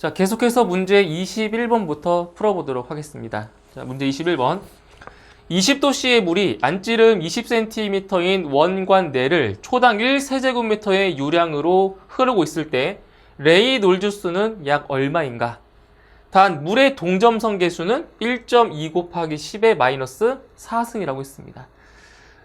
자, 계속해서 문제 21번부터 풀어보도록 하겠습니다. 자, 문제 21번. 20도씨의 물이 안찌름 20cm인 원관 내를 초당 1세제곱미터의 유량으로 흐르고 있을 때 레이놀주수는 약 얼마인가? 단 물의 동점성 계수는 1.2 곱하기 10의 마이너스 4승이라고 했습니다.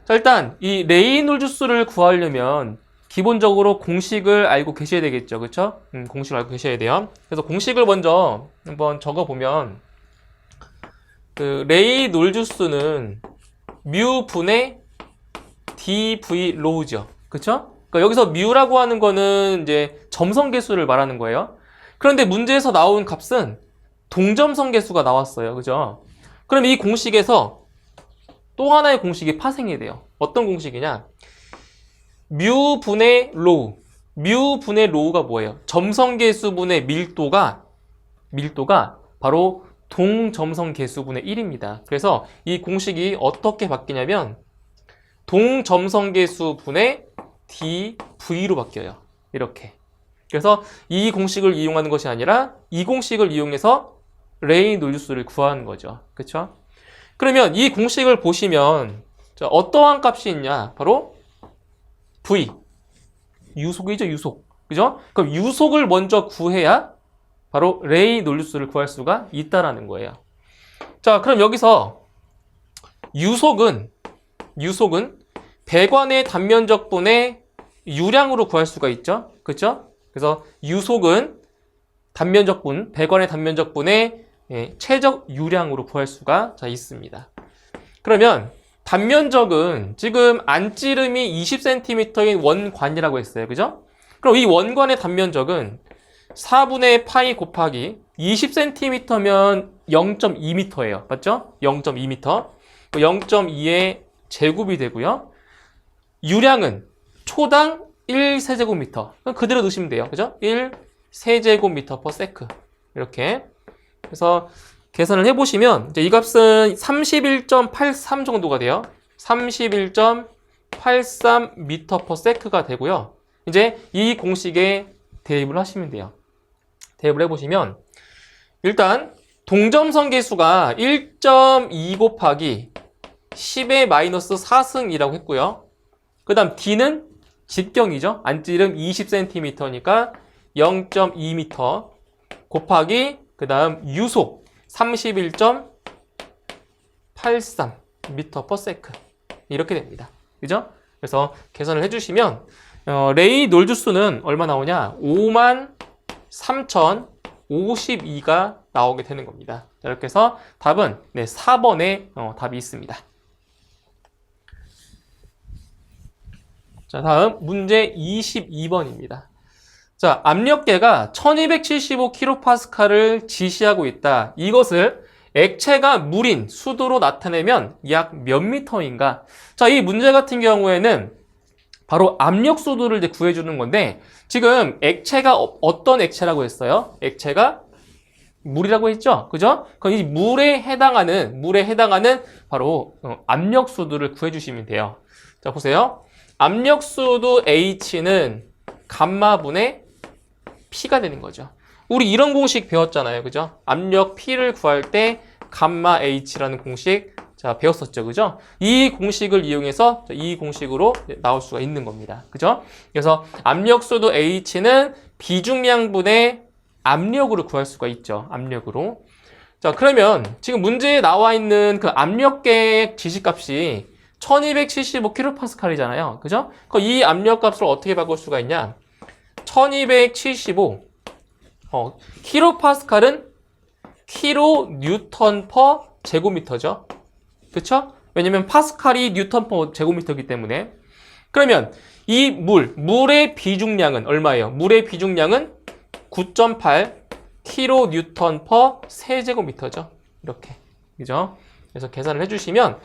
자, 일단 이 레이놀주수를 구하려면 기본적으로 공식을 알고 계셔야 되겠죠. 그렇죠? 공식을 알고 계셔야 돼요. 그래서 공식을 먼저 한번 적어보면 그 레이놀주수는 뮤 분의 dv 로우죠. 그렇죠? 그러니까 여기서 뮤라고 하는 거는 이제 점성 계수를 말하는 거예요. 그런데 문제에서 나온 값은 동점성 계수가 나왔어요. 그죠? 그럼 이 공식에서 또 하나의 공식이 파생이 돼요. 어떤 공식이냐? 뮤 분의 로우. 뮤 분의 로우가 뭐예요? 점성 계수분의 밀도가 바로 동점성 계수분의 1입니다. 그래서 이 공식이 어떻게 바뀌냐면 동점성 계수분의 dv로 바뀌어요. 이렇게. 그래서 이 공식을 이용하는 것이 아니라 이 공식을 이용해서 레이놀주수를 구하는 거죠. 그렇죠? 그러면 이 공식을 보시면 어떠한 값이 있냐? 바로 v. 유속이죠, 유속. 그죠? 그럼 유속을 먼저 구해야 바로 레이놀주수를 구할 수가 있다라는 거예요. 자, 그럼 여기서 유속은 배관의 단면적분의 유량으로 구할 수가 있죠. 그렇죠? 그래서 유속은 배관의 단면적분의 최적 유량으로 구할 수가 있습니다. 그러면 단면적은 지금 안찌름이 20cm인 원관이라고 했어요. 그죠? 그럼 이 원관의 단면적은 4분의 파이 곱하기 20cm면 0.2m예요. 맞죠? 0.2m. 0.2의 제곱이 되고요. 유량은 초당 1세제곱미터. 그대로 넣으시면 돼요. 그죠? 1세제곱미터 per sec. 이렇게. 그래서 계산을 해보시면 이제 이 값은 31.83 정도가 돼요. 31.83m per sec가 되고요. 이제 이 공식에 대입을 하시면 돼요. 대입을 해보시면 일단 동점성 계수가 1.2 곱하기 10의 마이너스 4승이라고 했고요. 그 다음 D는 직경이죠. 안찌름 20cm니까 0.2m 곱하기 그 다음 유속 31.83m per sec 이렇게 됩니다. 그죠? 그래서 계산을 해주시면 레이놀주수는 얼마 나오냐? 53,052가 나오게 되는 겁니다. 자, 이렇게 해서 답은 4번에 답이 있습니다. 자, 다음 문제 22번입니다. 자, 압력계가 1275kPa를 지시하고 있다. 이것을 액체가 물인 수도로 나타내면 약 몇 미터인가? 자, 이 문제 같은 경우에는 바로 압력 수도를 이제 구해주는 건데, 지금 액체가 어떤 액체라고 했어요? 액체가 물이라고 했죠? 그죠? 그럼 이 물에 해당하는 바로 압력 수도를 구해주시면 돼요. 자, 보세요. 압력 수도 H는 감마분의 P가 되는 거죠. 우리 이런 공식 배웠잖아요. 그죠? 압력 P를 구할 때 감마 H라는 공식 배웠었죠. 그죠? 이 공식을 이용해서 이 공식으로 나올 수가 있는 겁니다. 그죠? 그래서 압력 수도 H는 비중량분의 압력으로 구할 수가 있죠. 압력으로. 자, 그러면 지금 문제에 나와 있는 그 압력계 지시값이 1275kPa이잖아요. 그죠? 이 압력값을 어떻게 바꿀 수가 있냐? 1275 킬로파스칼은 킬로뉴턴 퍼 제곱미터죠. 그쵸? 왜냐면 파스칼이 뉴턴 퍼 제곱미터이기 때문에. 그러면 이 물의 비중량은 얼마예요? 물의 비중량은 9.8 킬로뉴턴 퍼 세제곱미터죠. 이렇게. 그죠? 그래서 계산을 해주시면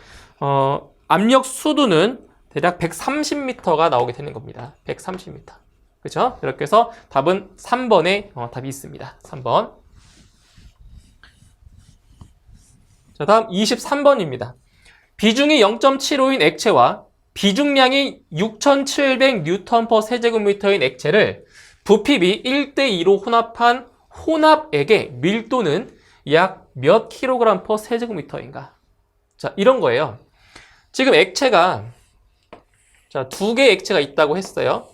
압력 수도는 대략 130m가 나오게 되는 겁니다. 130m. 그렇죠? 이렇게 해서 답은 3번에 답이 있습니다. 3번. 자, 다음 23번입니다. 비중이 0.75인 액체와 비중량이 6,700N per 세제곱미터인 액체를 부피비 1대2로 혼합한 혼합액의 밀도는 약 몇 킬로그램 퍼 세제곱미터인가? 자, 이런 거예요. 지금 액체가, 자, 두 개의 액체가 있다고 했어요.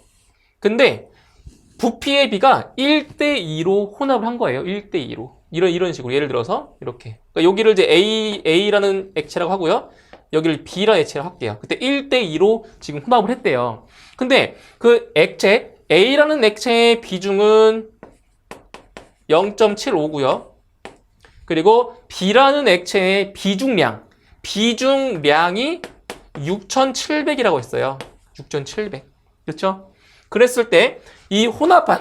근데 부피의 비가 1대2로 혼합을 한 거예요. 1대2로. 이런 식으로. 예를 들어서, 이렇게. 그러니까 여기를 이제 A라는 액체라고 하고요. 여기를 B라는 액체라고 할게요. 그때 1대2로 지금 혼합을 했대요. 근데 그 액체, A라는 액체의 비중은 0.75고요. 그리고 B라는 액체의 비중량이 6,700이라고 했어요. 6,700. 그렇죠? 그랬을 때 이 혼합액의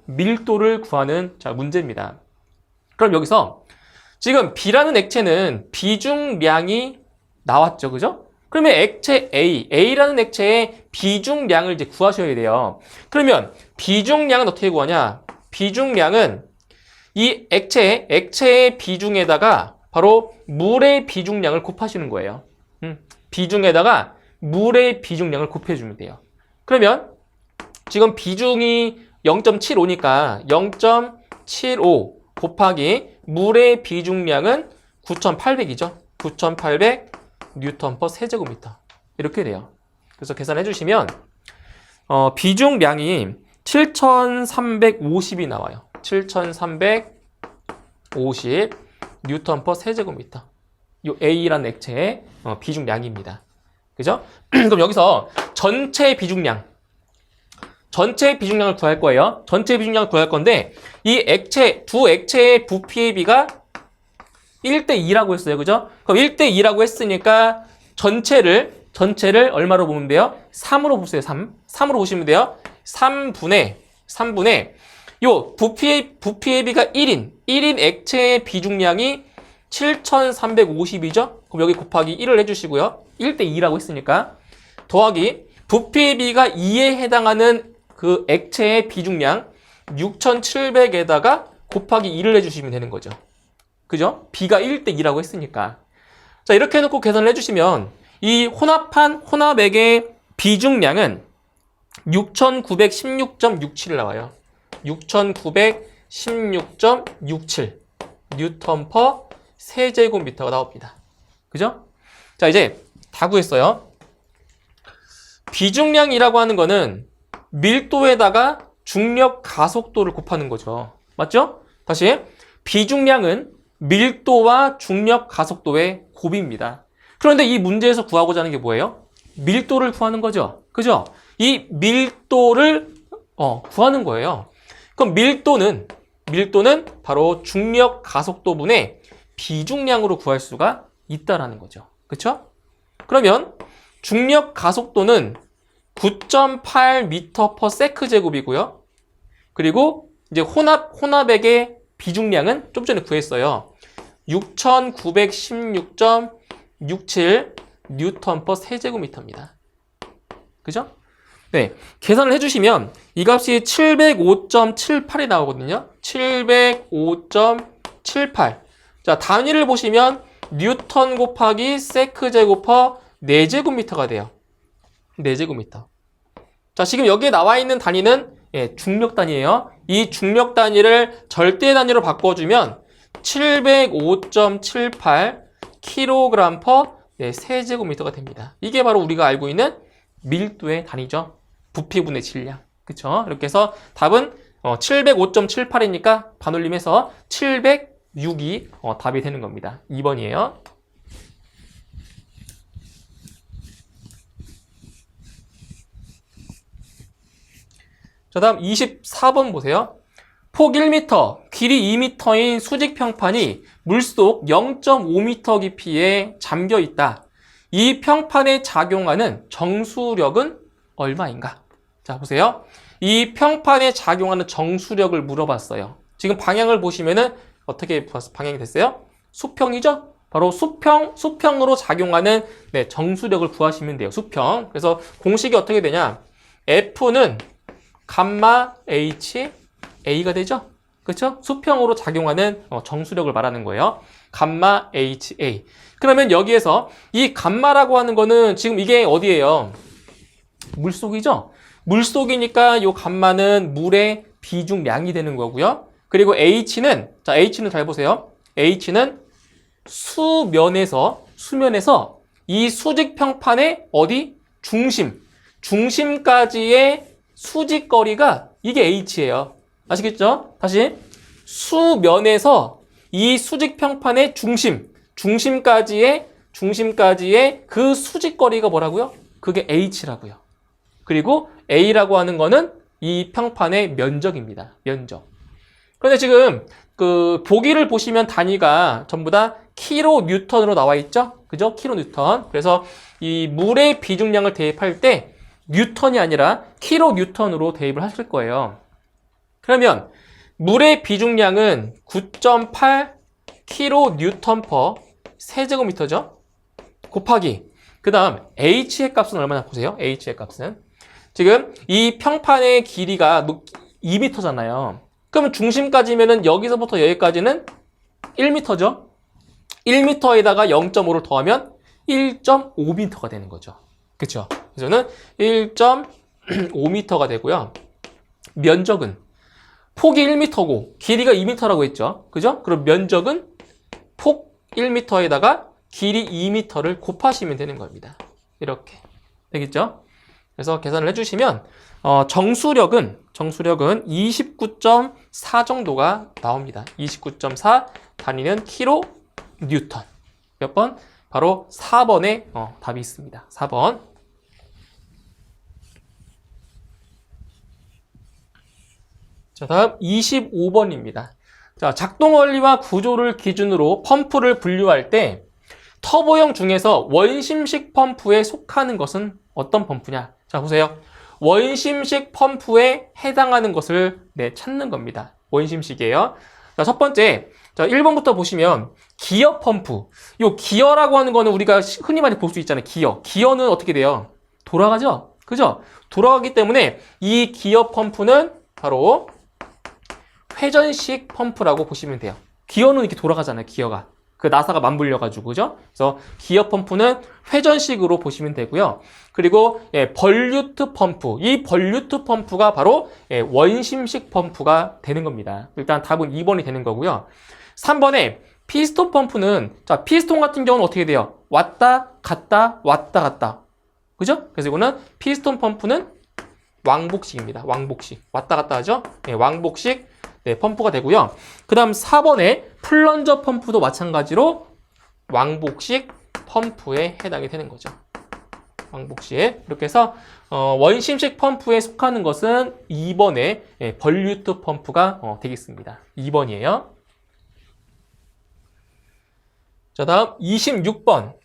밀도를 구하는 자, 문제입니다. 그럼 여기서 지금 B라는 액체는 비중량이 나왔죠. 그죠? 그러면 액체 A라는 액체의 비중량을 이제 구하셔야 돼요. 그러면 비중량은 어떻게 구하냐? 비중량은 이 액체의 비중에다가 바로 물의 비중량을 곱하시는 거예요. 비중에다가 물의 비중량을 곱해주면 돼요. 그러면 지금 비중이 0.75니까 0.75 곱하기 물의 비중량은 9,800이죠. 9,800 뉴턴 퍼 세제곱미터. 이렇게 돼요. 그래서 계산해 주시면 비중량이 7,350이 나와요. 7,350 뉴턴 퍼 세제곱미터. 이 A라는 액체의 비중량입니다. 그죠? 그럼 여기서 전체 비중량을 구할 거예요. 전체 비중량을 구할 건데 이 두 액체의 부피의 비가 1대2라고 했어요. 그죠? 그럼 1대2라고 했으니까 전체를 얼마로 보면 돼요? 3으로 보세요. 3으로 보시면 돼요. 3분의 요 부피의 비가 1인 액체의 비중량이 7,350이죠? 그럼 여기 곱하기 1을 해주시고요. 1대2라고 했으니까 더하기 부피의 비가 2에 해당하는 그 액체의 비중량 6,700에다가 곱하기 2를 해주시면 되는 거죠. 그죠? B가 1대2라고 했으니까. 자, 이렇게 해놓고 계산을 해주시면 이 혼합액의 비중량은 6,916.67 나와요. 6,916.67 뉴턴 퍼 세제곱미터가 나옵니다. 그죠? 자, 이제 다 구했어요. 비중량이라고 하는 거는 밀도에다가 중력 가속도를 곱하는 거죠. 맞죠? 다시, 비중량은 밀도와 중력 가속도의 곱입니다. 그런데 이 문제에서 구하고자 하는 게 뭐예요? 밀도를 구하는 거죠. 그죠? 이 밀도를 구하는 거예요. 그럼 밀도는 바로 중력 가속도분의 비중량으로 구할 수가 있다라는 거죠. 그렇죠? 그러면 중력 가속도는 9.8m per 세크 제곱이고요. 그리고 이제 혼합액의 비중량은 좀 전에 구했어요. 6,916.67 뉴턴 per 세제곱미터입니다. 그죠? 네, 계산을 해주시면 이 값이 705.78이 나오거든요. 705.78. 자, 단위를 보시면 뉴턴 곱하기 세크 제곱 퍼 4제곱미터가 돼요. 4제곱미터. 자, 지금 여기에 나와 있는 단위는 중력 단위예요. 이 중력 단위를 절대 단위로 바꿔주면 705.78 kg per 세제곱미터가 됩니다. 이게 바로 우리가 알고 있는 밀도의 단위죠. 부피분의 질량. 그쵸? 이렇게 해서 답은 705.78이니까 반올림해서 706이 답이 되는 겁니다. 2번이에요. 자, 다음 24번 보세요. 폭 1m, 길이 2m인 수직 평판이 물속 0.5m 깊이에 잠겨 있다. 이 평판에 작용하는 정수력은 얼마인가? 자, 보세요. 이 평판에 작용하는 정수력을 물어봤어요. 지금 방향을 보시면은 어떻게 방향이 됐어요? 수평이죠? 바로 수평으로 작용하는 정수력을 구하시면 돼요. 수평. 그래서 공식이 어떻게 되냐? F는 감마 H A가 되죠? 그렇죠? 수평으로 작용하는 정수력을 말하는 거예요. 감마 HA. 그러면 여기에서 이 감마라고 하는 거는 지금 이게 어디예요? 물속이죠? 물속이니까 이 감마는 물의 비중량이 되는 거고요. 그리고 H는, 자, H는 잘 보세요. H는 수면에서 이 수직평판의 어디? 중심까지의 수직거리가 이게 H예요. 아시겠죠? 다시. 수면에서 이 수직평판의 중심까지의 그 수직거리가 뭐라고요? 그게 H라고요. 그리고 A라고 하는 거는 이 평판의 면적입니다. 면적. 그런데 지금 그 보기를 보시면 단위가 전부 다 킬로뉴턴으로 나와 있죠? 그죠? 킬로뉴턴. 그래서 이 물의 비중량을 대입할 때 뉴턴이 아니라 킬로뉴턴으로 대입을 하실 거예요. 그러면 물의 비중량은 9.8 킬로뉴턴 퍼 세제곱미터죠? 곱하기 그 다음 H의 값은 얼마나 보세요? H의 값은 지금 이 평판의 길이가 2m잖아요. 그러면 중심까지면은 여기서부터 여기까지는 1m죠? 1m에다가 0.5를 더하면 1.5m가 되는 거죠. 그쵸? 그래서는 1.5m가 되고요. 면적은 폭이 1m고 길이가 2m라고 했죠. 그죠? 그럼 면적은 폭 1m에다가 길이 2m를 곱하시면 되는 겁니다. 이렇게 되겠죠? 그래서 계산을 해주시면 정수력은 29.4 정도가 나옵니다. 29.4 단위는 킬로 뉴턴. 몇 번? 바로 4번에 답이 있습니다. 4번. 자, 다음 25번입니다. 자, 작동 원리와 구조를 기준으로 펌프를 분류할 때 터보형 중에서 원심식 펌프에 속하는 것은 어떤 펌프냐? 자, 보세요. 원심식 펌프에 해당하는 것을 찾는 겁니다. 원심식이에요. 자, 첫 번째, 자, 1번부터 보시면 기어 펌프. 요 기어라고 하는 거는 우리가 흔히 많이 볼 수 있잖아요. 기어는 어떻게 돼요? 돌아가죠? 그죠? 돌아가기 때문에 이 기어 펌프는 바로 회전식 펌프라고 보시면 돼요. 기어는 이렇게 돌아가잖아요. 기어가. 그 나사가 맞물려가지고, 그죠? 그래서 기어 펌프는 회전식으로 보시면 되고요. 그리고 벌류트 펌프. 이 벌류트 펌프가 바로 원심식 펌프가 되는 겁니다. 일단 답은 2번이 되는 거고요. 3번에 피스톤 펌프는, 자, 피스톤 같은 경우는 어떻게 돼요? 왔다 갔다 왔다 갔다. 그죠? 그래서 이거는 피스톤 펌프는 왕복식입니다. 왕복식. 왔다 갔다 하죠? 왕복식 펌프가 되고요. 그 다음 4번에 플런저 펌프도 마찬가지로 왕복식 펌프에 해당이 되는 거죠. 왕복식. 이렇게 해서 원심식 펌프에 속하는 것은 2번에 벌류트 펌프가 되겠습니다. 2번이에요. 자, 다음 26번.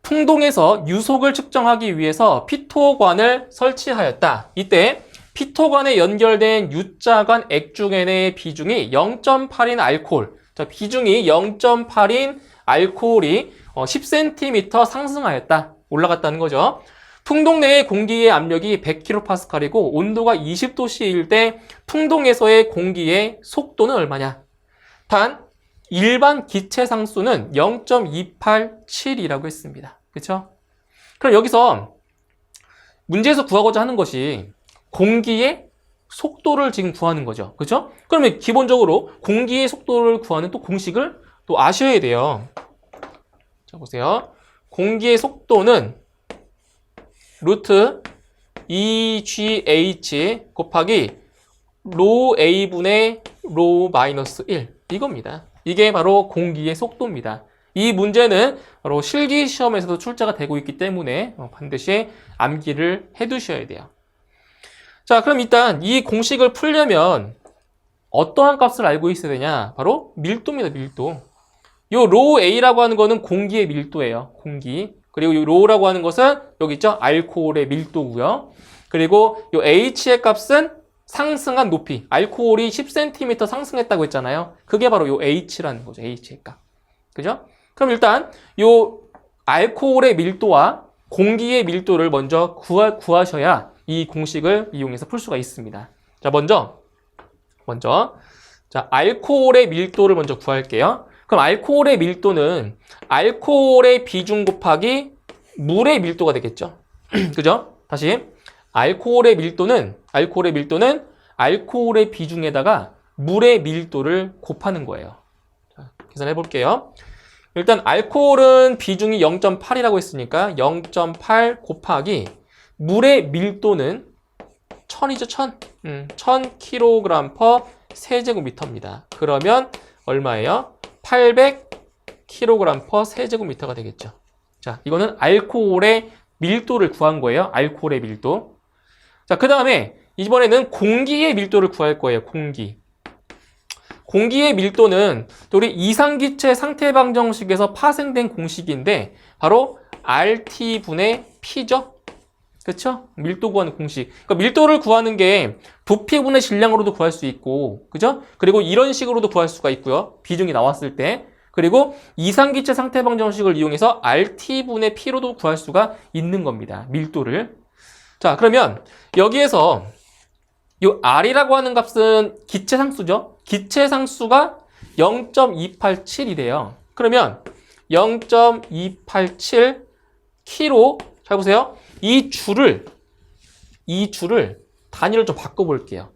풍동에서 유속을 측정하기 위해서 피토관을 설치하였다. 이때 피토관에 연결된 U자관 액중엔의 비중이 0.8인 알코올. 자, 비중이 0.8인 알코올이 10cm 상승하였다. 올라갔다는 거죠. 풍동 내의 공기의 압력이 100kPa이고 온도가 20도씨일 때 풍동에서의 공기의 속도는 얼마냐? 단 일반 기체 상수는 0.287이라고 했습니다. 그렇죠? 그럼 여기서 문제에서 구하고자 하는 것이 공기의 속도를 지금 구하는 거죠. 그렇죠? 그러면 기본적으로 공기의 속도를 구하는 또 공식을 또 아셔야 돼요. 자, 보세요. 공기의 속도는 루트 EGH 곱하기 로 A분의 로 마이너스 1 이겁니다. 이게 바로 공기의 속도입니다. 이 문제는 바로 실기 시험에서도 출제가 되고 있기 때문에 반드시 암기를 해두셔야 돼요. 자, 그럼 일단 이 공식을 풀려면 어떠한 값을 알고 있어야 되냐? 바로 밀도입니다. 밀도. 요 로 A라고 하는 거는 공기의 밀도예요. 공기. 그리고 요 로라고 하는 것은 여기 있죠? 알코올의 밀도고요. 그리고 요 H의 값은 상승한 높이. 알코올이 10cm 상승했다고 했잖아요. 그게 바로 요 H라는 거죠. H의 값. 그죠? 그럼 일단 요 알코올의 밀도와 공기의 밀도를 먼저 구하셔야 이 공식을 이용해서 풀 수가 있습니다. 자, 먼저 자, 알코올의 밀도를 먼저 구할게요. 그럼 알코올의 밀도는 알코올의 비중 곱하기 물의 밀도가 되겠죠. 그죠? 다시 알코올의 밀도는 알코올의 비중에다가 물의 밀도를 곱하는 거예요. 자, 계산해 볼게요. 일단 알코올은 비중이 0.8이라고 했으니까 0.8 곱하기 물의 밀도는 1000이죠, 1000. 1000kg per 세제곱미터입니다. 그러면 얼마예요? 800kg per 세제곱미터가 되겠죠. 자, 이거는 알코올의 밀도를 구한 거예요. 알코올의 밀도. 자, 그 다음에 이번에는 공기의 밀도를 구할 거예요. 공기의 밀도는 우리 이상기체 상태방정식에서 파생된 공식인데 바로 RT분의 P죠. 그쵸? 밀도 구하는 공식. 그러니까 밀도를 구하는 게 부피분의 질량으로도 구할 수 있고, 그죠? 그리고 이런 식으로도 구할 수가 있고요. 비중이 나왔을 때. 그리고 이상기체 상태방정식을 이용해서 RT분의 P로도 구할 수가 있는 겁니다. 밀도를. 자, 그러면 여기에서 이 R이라고 하는 gat은 기체상수죠. 기체상수가 0.287이래요. 그러면 0.287 kg, 잘 보세요. 이 줄을 단위를 좀 바꿔볼게요.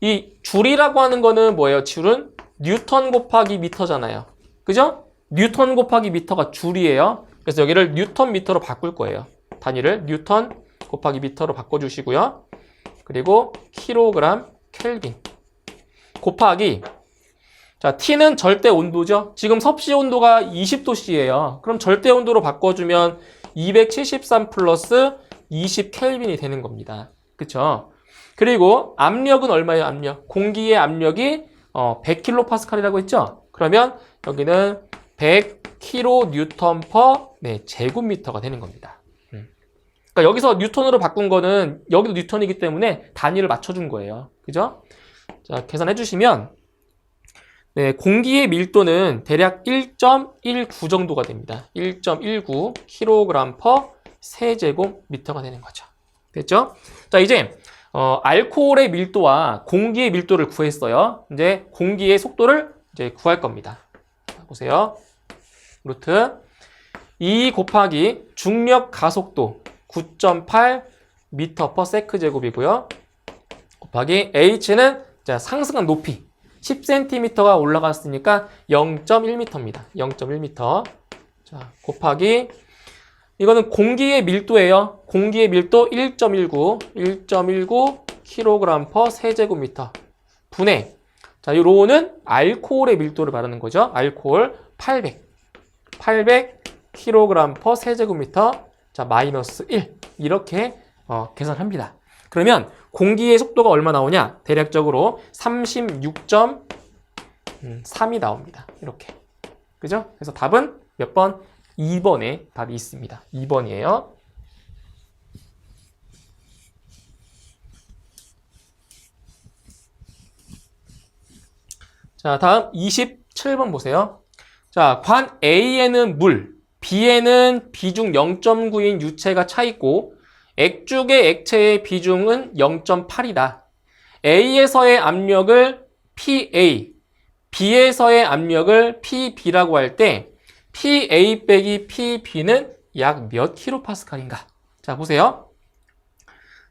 이 줄이라고 하는 거는 뭐예요? 줄은 뉴턴 곱하기 미터잖아요. 그죠? 뉴턴 곱하기 미터가 줄이에요. 그래서 여기를 뉴턴 미터로 바꿀 거예요. 단위를 뉴턴 곱하기 미터로 바꿔주시고요. 그리고 킬로그램 켈빈 곱하기, 자, T는 절대 온도죠. 지금 섭씨 온도가 20도씨예요. 그럼 절대 온도로 바꿔주면 273 플러스 20 켈빈이 되는 겁니다. 그쵸? 그리고 압력은 얼마예요? 압력. 공기의 압력이 100kPa이라고 했죠? 그러면 여기는 100kN per 제곱미터가 되는 겁니다. 그러니까 여기서 뉴턴으로 바꾼 거는 여기도 뉴턴이기 때문에 단위를 맞춰준 거예요. 그죠? 자, 계산해 주시면 공기의 밀도는 대략 1.19 정도가 됩니다. 1.19 kg per 세제곱미터가 되는 거죠. 됐죠? 자, 이제 알코올의 밀도와 공기의 밀도를 구했어요. 이제 공기의 속도를 이제 구할 겁니다. 자, 보세요. 루트 2 곱하기 중력 가속도 9.8 미터 per 세크 제곱이고요. 곱하기 H는 자, 상승한 높이 10cm가 올라갔으니까 0.1m입니다. 0.1m. 자, 곱하기 이거는 공기의 밀도예요. 공기의 밀도 1.19 kg per 세제곱미터 분의, 자, 이 로는 알코올의 밀도를 말하는 거죠. 알코올 800 kg per 세제곱미터, 자, 마이너스 1 이렇게 계산합니다. 그러면 공기의 속도가 얼마 나오냐? 대략적으로 36.3이 나옵니다. 이렇게. 그죠? 그래서 답은 몇 번? 2번에 답이 있습니다. 2번이에요. 자, 다음 27번 보세요. 자, 관 A에는 물, B에는 비중 0.9인 유체가 차 있고 액죽의 액체의 비중은 0.8이다. A에서의 압력을 PA, B에서의 압력을 PB라고 할 때 PA 빼기 PB는 약 몇 킬로파스칼인가? 자, 보세요.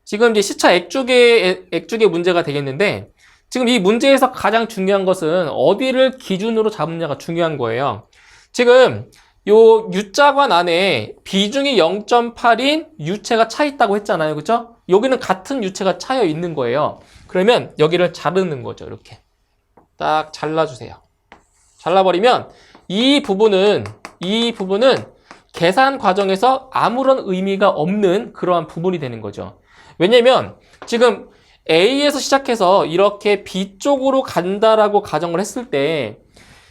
지금 이제 시차 액죽의 문제가 되겠는데, 지금 이 문제에서 가장 중요한 것은 어디를 기준으로 잡느냐가 중요한 거예요. 지금 요 U자관 안에 비중이 0.8인 유체가 차 있다고 했잖아요. 그죠? 여기는 같은 유체가 차여 있는 거예요. 그러면 여기를 자르는 거죠. 이렇게 딱 잘라주세요. 잘라버리면 이 부분은 계산 과정에서 아무런 의미가 없는 그러한 부분이 되는 거죠. 왜냐면 지금 A에서 시작해서 이렇게 B 쪽으로 간다라고 가정을 했을 때,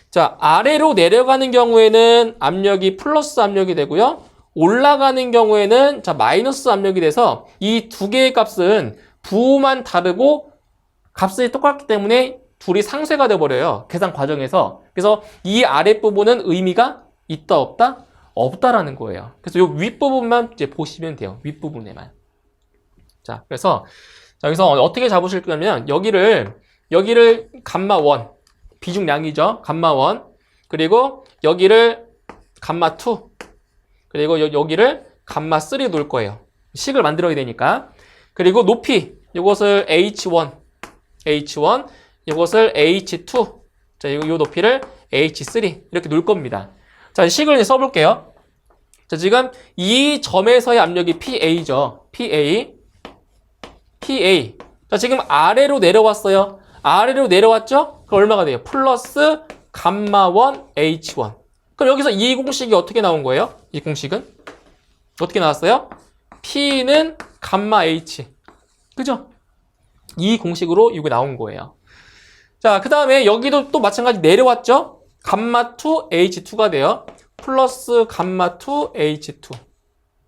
자, 아래로 내려가는 경우에는 압력이 플러스 압력이 되고요. 올라가는 경우에는 자, 마이너스 압력이 돼서 이 두 개의 값은 부호만 다르고 값이 똑같기 때문에 둘이 상쇄가 돼버려요. 계산 과정에서. 그래서 이 아랫부분은 의미가 있다 없다? 없다라는 거예요. 그래서 이 윗부분만 이제 보시면 돼요. 윗부분에만. 자, 그래서 자, 여기서 어떻게 잡으실 거냐면 여기를 감마 1 비중량이죠. 감마 1 그리고 여기를 감마 2 그리고 여기를 감마 3 놓을 거예요. 식을 만들어야 되니까. 그리고 높이 이것을 H1 H1, 이것을 H2, 자, 이 높이를 H3 이렇게 놓을 겁니다. 자, 식을 이제 써볼게요. 자, 지금 이 점에서의 압력이 PA죠. PA. 자, 지금 아래로 내려왔어요. 아래로 내려왔죠? 그럼 얼마가 돼요? 플러스 감마1 H1. 그럼 여기서 이 공식이 어떻게 나온 거예요? 이 공식은? 어떻게 나왔어요? P는 감마 H. 그죠? 이 공식으로 이게 나온 거예요. 자, 그 다음에 여기도 또 마찬가지 내려왔죠? 감마2 H2가 돼요. 플러스 감마2 H2.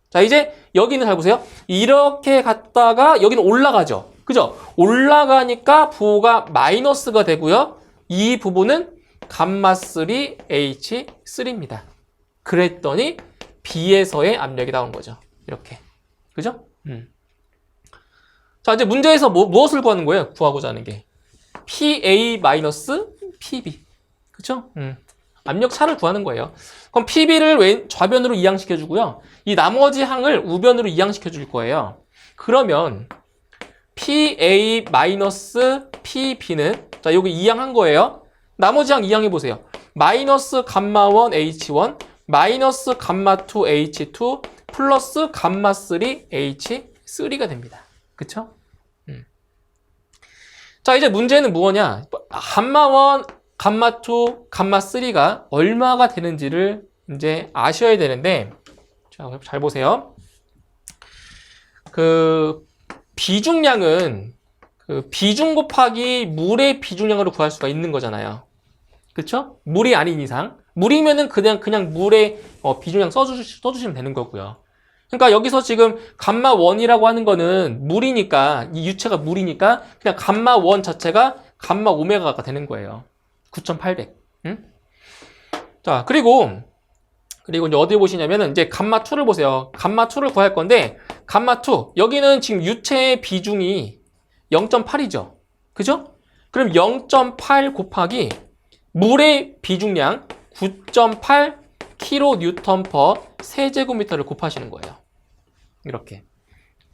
자, 이제 여기는 잘 보세요. 이렇게 갔다가 여기는 올라가죠. 그죠? 올라가니까 부호가 마이너스가 되고요. 이 부분은 감마3 H3입니다. 그랬더니 B에서의 압력이 나온 거죠. 이렇게. 그죠? 자, 이제 문제에서 무엇을 구하는 거예요? 구하고자 하는 게. PA-PB. 그쵸? 압력 차를 구하는 거예요. 그럼 PB를 좌변으로 이항시켜주고요. 이 나머지 항을 우변으로 이항시켜줄 거예요. 그러면 PA-PB는, 자, 여기 이항한 거예요. 나머지 항 이항해보세요. 마이너스 감마1 H1, 마이너스 감마2 H2, 플러스 감마3 H3가 됩니다. 그쵸? 자, 이제 문제는 무엇이냐? 감마1, 감마2, 감마3가 얼마가 되는지를 이제 아셔야 되는데, 자, 잘 보세요. 비중량은 비중 곱하기 물의 비중량으로 구할 수가 있는 거잖아요. 그쵸? 물이 아닌 이상. 물이면은 그냥 물의 비중량 써주시면 되는 거고요. 그러니까 여기서 지금 감마1이라고 하는 거는 물이니까, 이 유체가 물이니까 그냥 감마1 자체가 감마 오메가가 되는 거예요. 9,800. 응? 자, 그리고 이제 어디 보시냐면은 이제 감마2를 보세요. 감마2를 구할 건데, 감마2. 여기는 지금 유체의 비중이 0.8이죠. 그죠? 그럼 0.8 곱하기 물의 비중량 9.8 kN/s 세제곱미터를 곱하시는 거예요. 이렇게.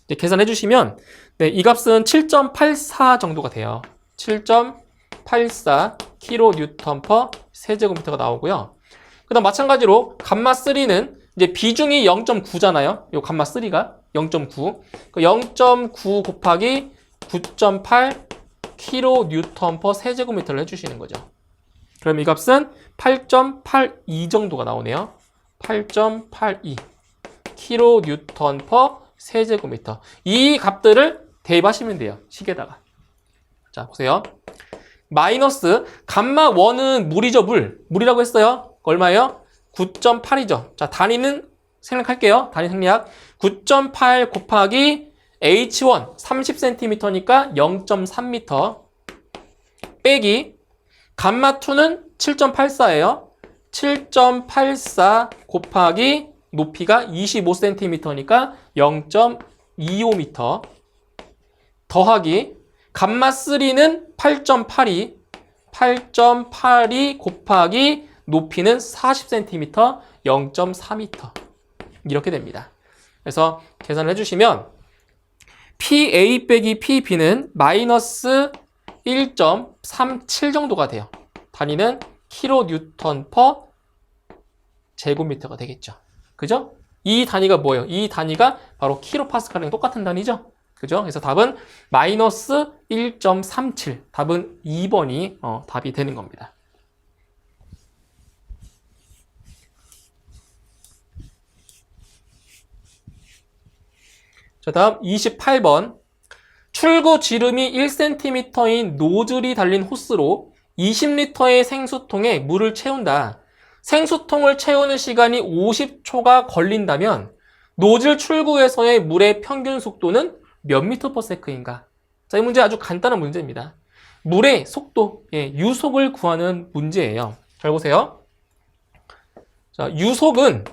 이제 계산해 주시면, 네, 이 값은 7.84 정도가 돼요. 7.84 kN/s 세제곱미터가 나오고요. 그 다음 마찬가지로 감마3는 이제 비중이 0.9잖아요. 요 감마3가 0.9. 0.9 곱하기 9.8 kN/s 세제곱미터를 해주시는 거죠. 그럼 이 값은 8.82 정도가 나오네요. 8.82 kN/s 세제곱미터. 이 값들을 대입하시면 돼요. 식에다가. 자, 보세요. 마이너스 감마1은 물이죠, 물. 물이라고 했어요. 얼마예요? 9.8이죠. 자, 단위는 생략할게요. 단위 생략. 9.8 곱하기 H1 30cm니까 0.3m 빼기 감마2는 7.84예요. 7.84 곱하기 높이가 25cm니까 0.25m 더하기 감마3는 8.82 곱하기 높이는 40cm 0.4m 이렇게 됩니다. 그래서 계산을 해주시면 PA 빼기 PB는 마이너스 1.37 정도가 돼요. 단위는 kN/s 제곱미터가 되겠죠. 그죠? 이 단위가 뭐예요? 이 단위가 바로 킬로파스칼이랑 똑같은 단위죠. 그죠? 그래서 답은 마이너스 1.37. 답은 2번이 답이 되는 겁니다. 자, 다음 28번. 출구 지름이 1cm인 노즐이 달린 호스로 20리터의 생수통에 물을 채운다. 생수통을 채우는 시간이 50초가 걸린다면 노즐 출구에서의 물의 평균 속도는 몇 미터/s인가? 자, 이 문제 아주 간단한 문제입니다. 물의 속도, 유속을 구하는 문제예요. 잘 보세요. 자, 유속은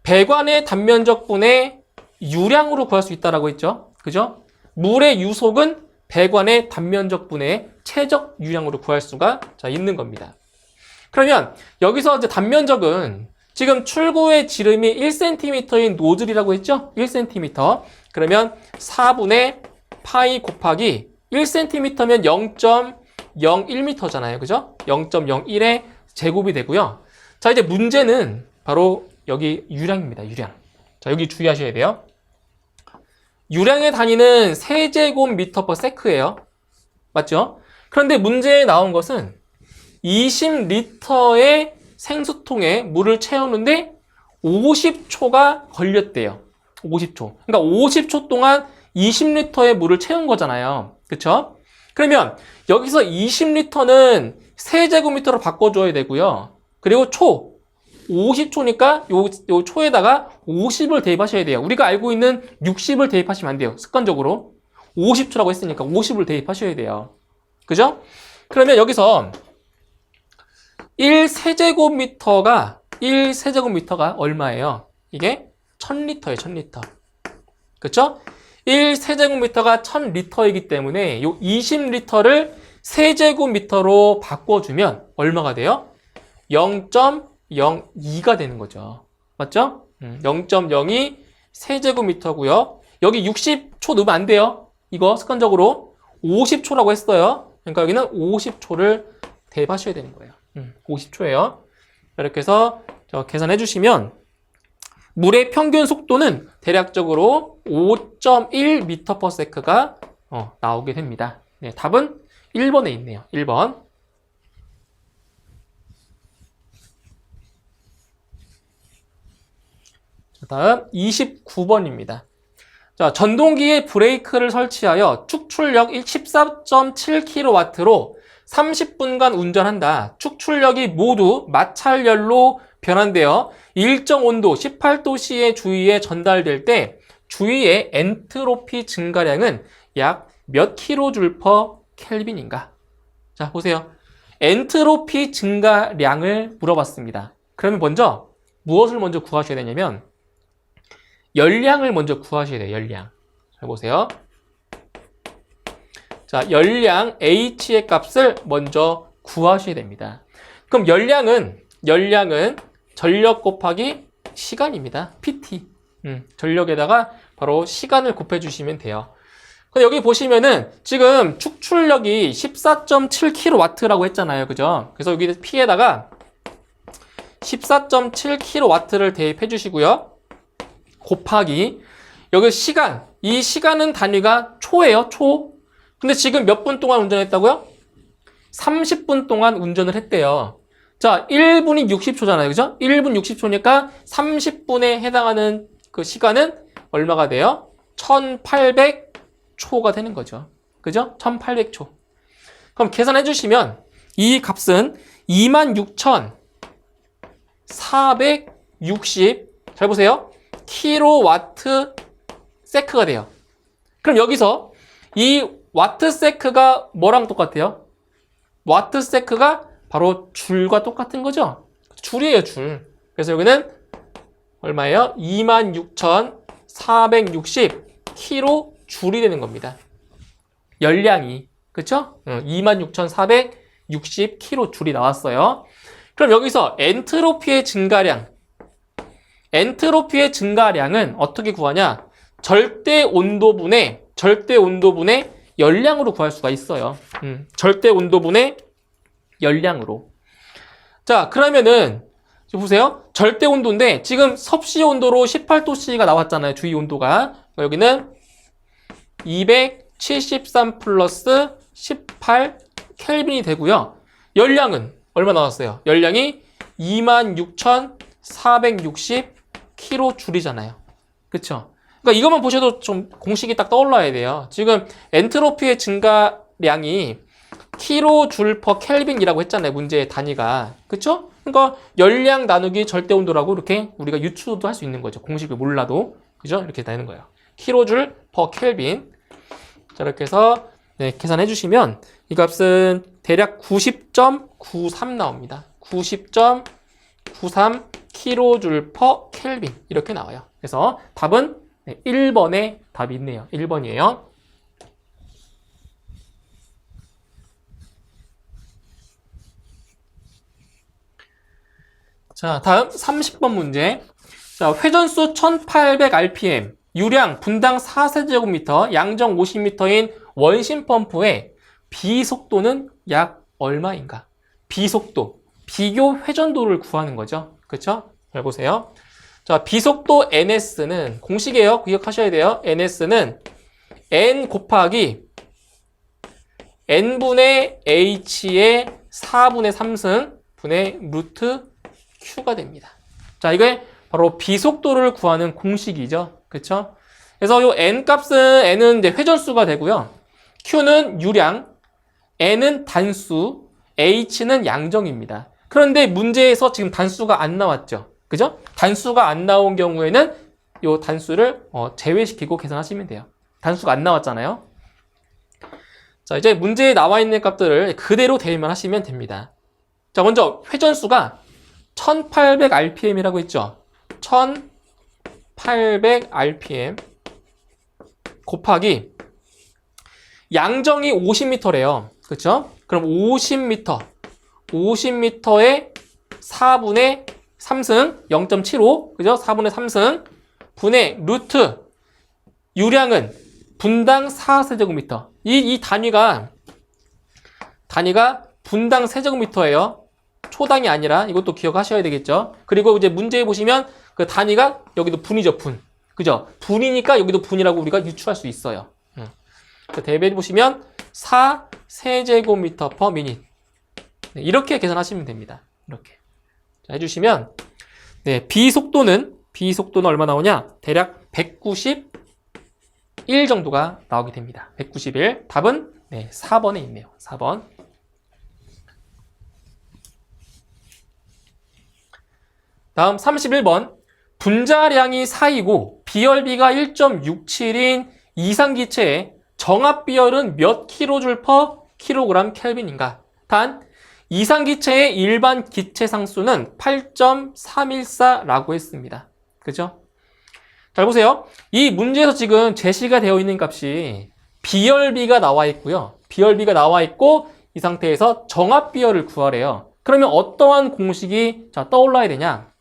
배관의 단면적분의 유량으로 구할 수 있다라고 했죠. 그죠? 물의 유속은 배관의 단면적분의 최적 유량으로 구할 수가 있는 겁니다. 그러면 여기서 이제 단면적은 지금 출구의 지름이 1cm인 노즐이라고 했죠? 1cm. 그러면 4분의 파이 곱하기 1cm면 0.01m잖아요. 그죠? 0.01의 제곱이 되고요. 자, 이제 문제는 바로 여기 유량입니다. 유량. 자, 여기 주의하셔야 돼요. 유량의 단위는 세제곱미터 per sec예요. 맞죠? 그런데 문제에 나온 것은 20리터의 생수통에 물을 채우는데 50초가 걸렸대요. 50초. 그러니까 50초 동안 20리터의 물을 채운 거잖아요. 그쵸? 그러면 여기서 20리터는 세제곱미터로 바꿔줘야 되고요. 그리고 50초니까 요 초에다가 50을 대입하셔야 돼요. 우리가 알고 있는 60을 대입하시면 안 돼요. 습관적으로. 50초라고 했으니까 50을 대입하셔야 돼요. 그죠? 그러면 여기서 1세제곱미터가 얼마예요? 이게 1000리터예요, 1000리터. 그쵸? 1세제곱미터가 1000리터이기 때문에 요 20리터를 세제곱미터로 바꿔주면 얼마가 돼요? 0.02가 되는 거죠. 맞죠? 0.02 세제곱미터고요. 여기 60초 넣으면 안 돼요. 이거 습관적으로 50초라고 했어요. 그러니까 여기는 50초를 대입하셔야 되는 거예요. 50초예요. 이렇게 해서 계산해 주시면 물의 평균 속도는 대략적으로 5.1m/s가 나오게 됩니다. 네, 답은 1번에 있네요. 1번. 다음 29번입니다. 자, 전동기에 브레이크를 설치하여 축출력 14.7kW로 30분간 운전한다. 축출력이 모두 마찰열로 변환되어 일정 온도 18도씨의 주위에 전달될 때 주위의 엔트로피 증가량은 약 몇 킬로줄 퍼 켈빈인가? 자, 보세요. 엔트로피 증가량을 물어봤습니다. 그러면 먼저 무엇을 먼저 구하셔야 되냐면 열량을 먼저 구하셔야 돼요. 열량. 잘 보세요. 자, 열량 H의 값을 먼저 구하셔야 됩니다. 그럼 열량은 전력 곱하기 시간입니다. PT. 전력에다가 바로 시간을 곱해주시면 돼요. 근데 여기 보시면은 지금 축출력이 14.7kW라고 했잖아요. 그죠? 그래서 여기 P에다가 14.7kW를 대입해 주시고요. 곱하기 여기 시간, 이 시간은 단위가 초예요. 초. 근데 지금 몇 분 동안 운전했다고요? 30분 동안 운전을 했대요. 자, 1분이 60초잖아요. 그죠? 1분 60초니까 30분에 해당하는 그 시간은 얼마가 돼요? 1800초가 되는 거죠. 그죠? 1800초. 그럼 계산해 주시면 이 값은 26,460, 잘 보세요. 킬로와트 세크가 돼요. 그럼 여기서 이 와트 세크가 뭐랑 똑같아요? 와트 세크가 바로 줄과 똑같은 거죠? 줄이에요, 줄. 그래서 여기는 얼마예요? 26,460 킬로 줄이 되는 겁니다. 열량이. 그쵸? 26,460 킬로 줄이 나왔어요. 그럼 여기서 엔트로피의 증가량은 어떻게 구하냐? 절대 온도분의 열량으로 구할 수가 있어요. 절대 온도분의 열량으로. 자, 그러면은 보세요. 절대 온도인데 지금 섭씨 온도로 18도씨가 나왔잖아요. 주위 온도가. 여기는 273 플러스 18 켈빈이 되고요. 열량은 얼마 나왔어요? 열량이 26,460 킬로줄이잖아요. 그쵸? 그러니까 이것만 보셔도 좀 공식이 딱 떠올라야 돼요. 지금 엔트로피의 증가량이 킬로줄 퍼 켈빈이라고 했잖아요. 문제의 단위가. 그쵸? 그러니까 열량 나누기 절대 온도라고 이렇게 우리가 유추도 할 수 있는 거죠. 공식을 몰라도. 그죠? 이렇게 되는 거예요. 킬로줄 퍼 켈빈. 자, 이렇게 해서 계산해 주시면 이 값은 대략 90.93 나옵니다. 90.93 킬로줄 퍼 켈빈 이렇게 나와요. 그래서 답은 1번에 답이 있네요. 1번이에요. 자, 다음 30번 문제. 자, 회전수 1800 rpm, 유량 분당 4세제곱미터, 양정 50m인 원심 펌프의 비속도는 약 얼마인가? 비속도, 비교 회전도를 구하는 거죠. 그렇죠? 잘 보세요. 자, 비속도 NS는 공식이에요. 기억하셔야 돼요. NS는 N 곱하기 N분의 H의 4분의 3승 분의 루트 Q가 됩니다. 자, 이게 바로 비속도를 구하는 공식이죠. 그렇죠? 그래서 이 N 값은 N은 이제 회전수가 되고요. Q는 유량, N은 단수, H는 양정입니다. 그런데 문제에서 지금 단수가 안 나왔죠. 그죠? 단수가 안 나온 경우에는 이 단수를 제외시키고 계산하시면 돼요. 단수가 안 나왔잖아요. 자, 이제 문제에 나와 있는 값들을 그대로 대입만 하시면 됩니다. 자, 먼저 회전수가 1800rpm이라고 했죠. 1800rpm 곱하기 양정이 50m래요. 그렇죠? 그럼 50m에 4분의 3승 0.75, 그죠? 4분의 3승 분의 루트 유량은 분당 4세제곱미터. 이 단위가 분당 세제곱미터예요. 초당이 아니라 이것도 기억하셔야 되겠죠. 그리고 이제 문제에 보시면 그 단위가 여기도 분이죠, 분. 그죠? 분이니까 여기도 분이라고 우리가 유추할 수 있어요. 대입해 보시면 4세제곱미터 per minute. 네, 이렇게 계산하시면 됩니다. 이렇게. 자, 해주시면, 네, 비속도는 얼마 나오냐? 대략 191 정도가 나오게 됩니다. 191. 답은, 네, 4번에 있네요. 4번. 다음 31번. 분자량이 4이고, 비열비가 1.67인 이상기체의 정합비열은 몇 킬로줄 퍼 킬로그램 켈빈인가? 단, 이상기체의 일반 기체상수는 8.314라고 했습니다. 그죠? 잘 보세요. 이 문제에서 지금 제시가 되어 있는 값이 비열비가 나와 있고요. 비열비가 나와 있고 이 상태에서 정합비열을 구하래요. 그러면 어떠한 공식이 떠올라야 되냐?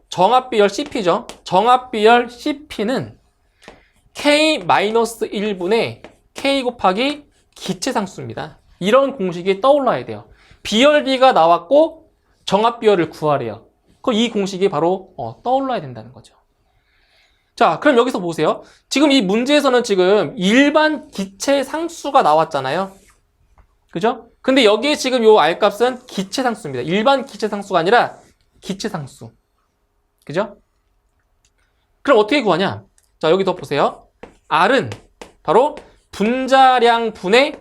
정합비열 CP죠. 정합비열 CP는 K-1분의 K 곱하기 기체상수입니다. 이런 공식이 떠올라야 돼요. 비열비가 나왔고 정합비열을 구하래요. 그럼 이 공식이 바로 떠올라야 된다는 거죠. 자, 그럼 여기서 보세요. 지금 이 문제에서는 지금 일반 기체상수가 나왔잖아요. 그죠? 근데 여기에 지금 요 R값은 기체상수입니다. 일반 기체상수가 아니라 기체상수. 그죠? 그럼 어떻게 구하냐? 자, 여기 더 보세요. R은 바로 분자량 분의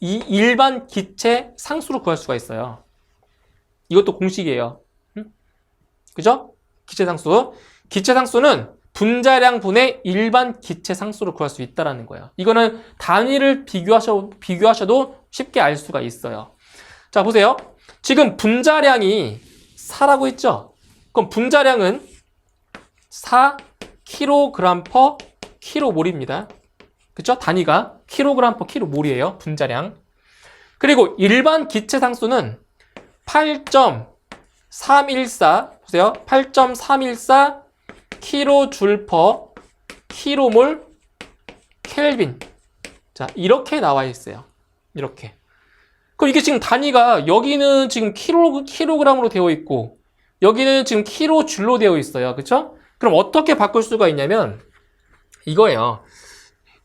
이 일반 기체 상수로 구할 수가 있어요. 이것도 공식이에요. 그죠? 기체 상수. 기체 상수는 분자량 분의 일반 기체 상수로 구할 수 있다는 거예요. 이거는 단위를 비교하셔도 쉽게 알 수가 있어요. 자, 보세요. 지금 분자량이 4라고 했죠? 그럼 분자량은 4kg per kmol입니다. 그쵸? 단위가 kg per kmol이에요. 분자량. 그리고 일반 기체 상수는 8.314 보세요. 8.314 kJ per kmol 켈빈. 자, 이렇게 나와 있어요. 이렇게. 그럼 이게 지금 단위가 여기는 지금 kg으로 되어 있고 여기는 지금 kJ로 되어 있어요. 그쵸? 그럼 어떻게 바꿀 수가 있냐면 이거예요.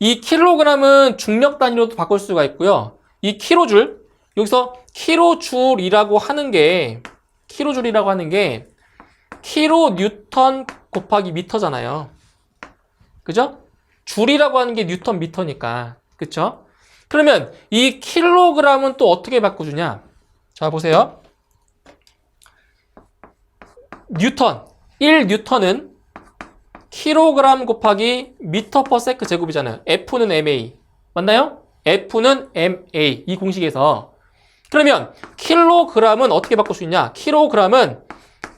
이 kg은 중력 단위로도 바꿀 수가 있고요. 이 kJ, 여기서 kJ이라고 하는 게 kN 곱하기 미터잖아요. 그죠? 줄이라고 하는 게 뉴턴 미터니까. 그쵸? 그러면 이 kg은 또 어떻게 바꿔주냐? 자, 보세요. 뉴턴, 1뉴턴은 kg 곱하기 미터 퍼 세크 제곱이잖아요. F는 MA. 맞나요? F는 MA. 이 공식에서. 그러면 kg은 어떻게 바꿀 수 있냐? kg은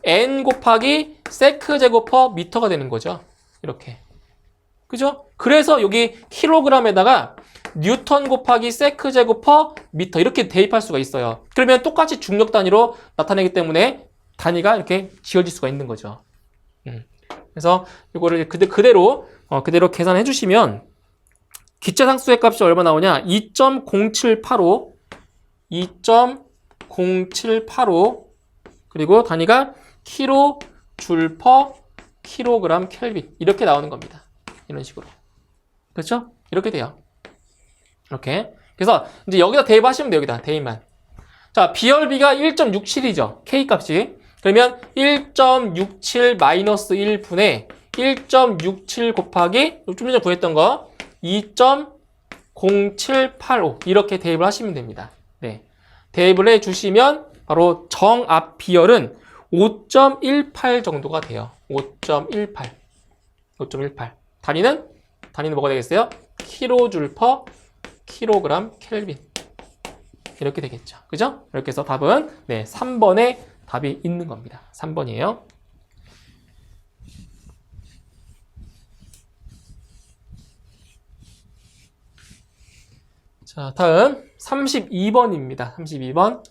N 곱하기 세크 제곱 퍼 미터가 되는 거죠. 이렇게. 그죠? 그래서 여기 kg에다가 뉴턴 곱하기 세크 제곱 퍼 미터 이렇게 대입할 수가 있어요. 그러면 똑같이 중력 단위로 나타내기 때문에 단위가 이렇게 지어질 수가 있는 거죠. 그래서 이거를 그대로 계산해 주시면 기체상수의 값이 얼마 나오냐? 2.0785 그리고 단위가 킬로 줄 퍼 킬로그램 켈빈 이렇게 나오는 겁니다. 이런 식으로. 그렇죠? 이렇게 돼요. 이렇게. 그래서 이제 여기다 대입하시면 돼요. 여기다 대입만. 자, B열비가 1.67이죠. K값이. 그러면 1.67 마이너스 1분의 1.67 곱하기 좀 전에 구했던 거 2.0785 이렇게 대입을 하시면 됩니다. 네. 대입을 해주시면 바로 정압 비열은 5.18 정도가 돼요. 5.18 단위는 뭐가 되겠어요? 킬로줄 퍼 킬로그램 켈빈 이렇게 되겠죠. 그죠? 이렇게 해서 답은 3번에 답이 있는 겁니다. 3번이에요. 자, 다음 32번입니다. 32번.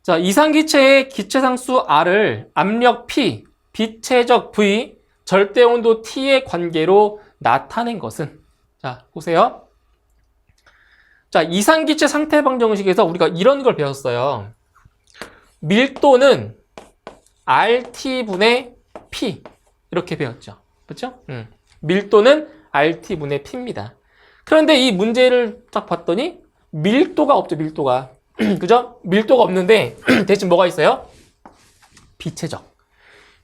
자, 이상기체의 기체상수 R을 압력 P, 비체적 V, 절대온도 T의 관계로 나타낸 것은? 자, 보세요. 자, 이상기체 상태방정식에서 우리가 이런 걸 배웠어요. 밀도는 RT분의 P 이렇게 배웠죠. 그렇죠? 밀도는 RT분의 P입니다. 그런데 이 문제를 딱 봤더니 밀도가 없죠. 밀도가. 그죠? 밀도가 없는데 대신 뭐가 있어요?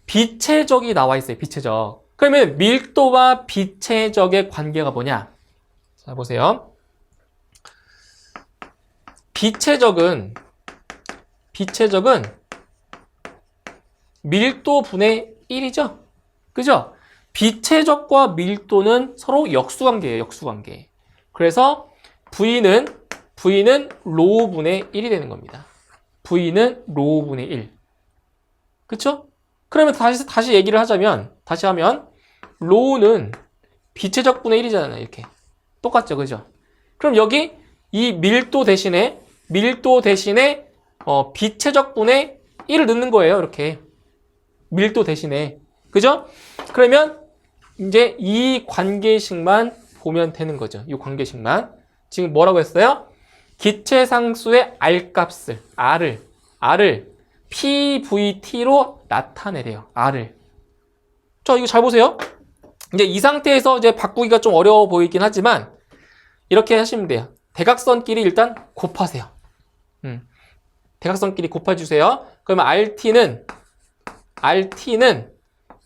비체적이 나와 있어요. 비체적. 그러면 밀도와 비체적의 관계가 뭐냐? 자, 보세요. 비체적은 밀도분의 1이죠? 그죠? 비체적과 밀도는 서로 역수관계예요. 역수관계. 그래서 V는 로우분의 1이 되는 겁니다. V는 로우분의 1. 그쵸? 그러면 다시 얘기를 하자면, 로우는 비체적분의 1이잖아요. 이렇게. 똑같죠. 그죠? 그럼 여기 이 밀도 대신에 비체적분의 1을 넣는 거예요. 이렇게. 밀도 대신에. 그죠? 그러면 이제 이 관계식만 보면 되는 거죠. 이 관계식만. 지금 뭐라고 했어요? 기체상수의 R값을, R을 PVT로 나타내래요. R을. 자, 이거 잘 보세요. 이제 이 상태에서 이제 바꾸기가 좀 어려워 보이긴 하지만 이렇게 하시면 돼요. 대각선끼리 일단 곱하세요. 대각선끼리 곱해주세요. 그러면 RT는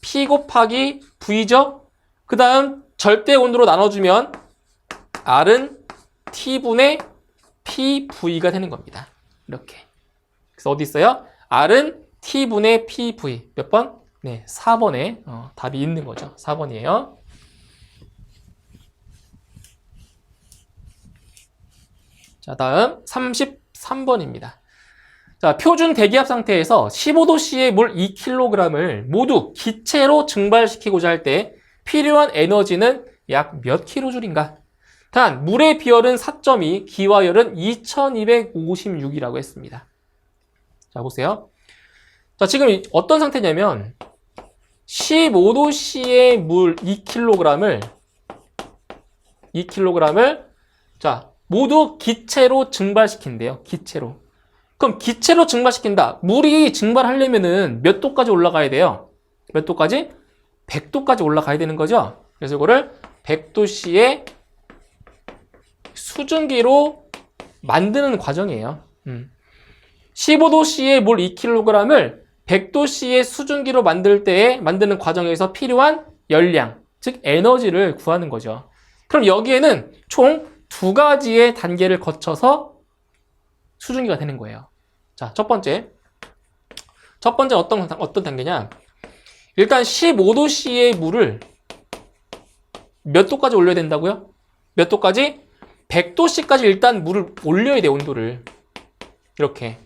P 곱하기 V죠? 그 다음 절대 온도로 나눠주면 R은 T분의 PV가 되는 겁니다. 이렇게. 그래서 어디 있어요? R은 T분의 PV. 몇 번? 네, 4번에 답이 있는 거죠. 4번이에요. 자, 다음 33번입니다. 자, 표준 대기압 상태에서 15도씨의 물 2kg을 모두 기체로 증발시키고자 할 때 필요한 에너지는 약 몇 킬로줄인가? 단, 물의 비열은 4.2, 기화열은 2256이라고 했습니다. 자, 보세요. 자, 지금 어떤 상태냐면 15도씨의 물 2kg을 자, 모두 기체로 증발시킨대요. 기체로. 그럼 기체로 증발시킨다. 물이 증발하려면은 몇 도까지 올라가야 돼요? 몇 도까지? 100도까지 올라가야 되는 거죠. 그래서 이거를 100도씨의 수증기로 만드는 과정이에요. 15도씨의 물 2kg을 100도씨의 수증기로 만드는 과정에서 필요한 열량, 즉 에너지를 구하는 거죠. 그럼 여기에는 총 2가지의 단계를 거쳐서 수증기가 되는 거예요. 자, 첫 번째 어떤 단계냐? 일단 15도씨의 물을 몇 도까지 올려야 된다고요? 몇 도까지? 100도씨까지 일단 물을 올려야 돼, 온도를. 이렇게.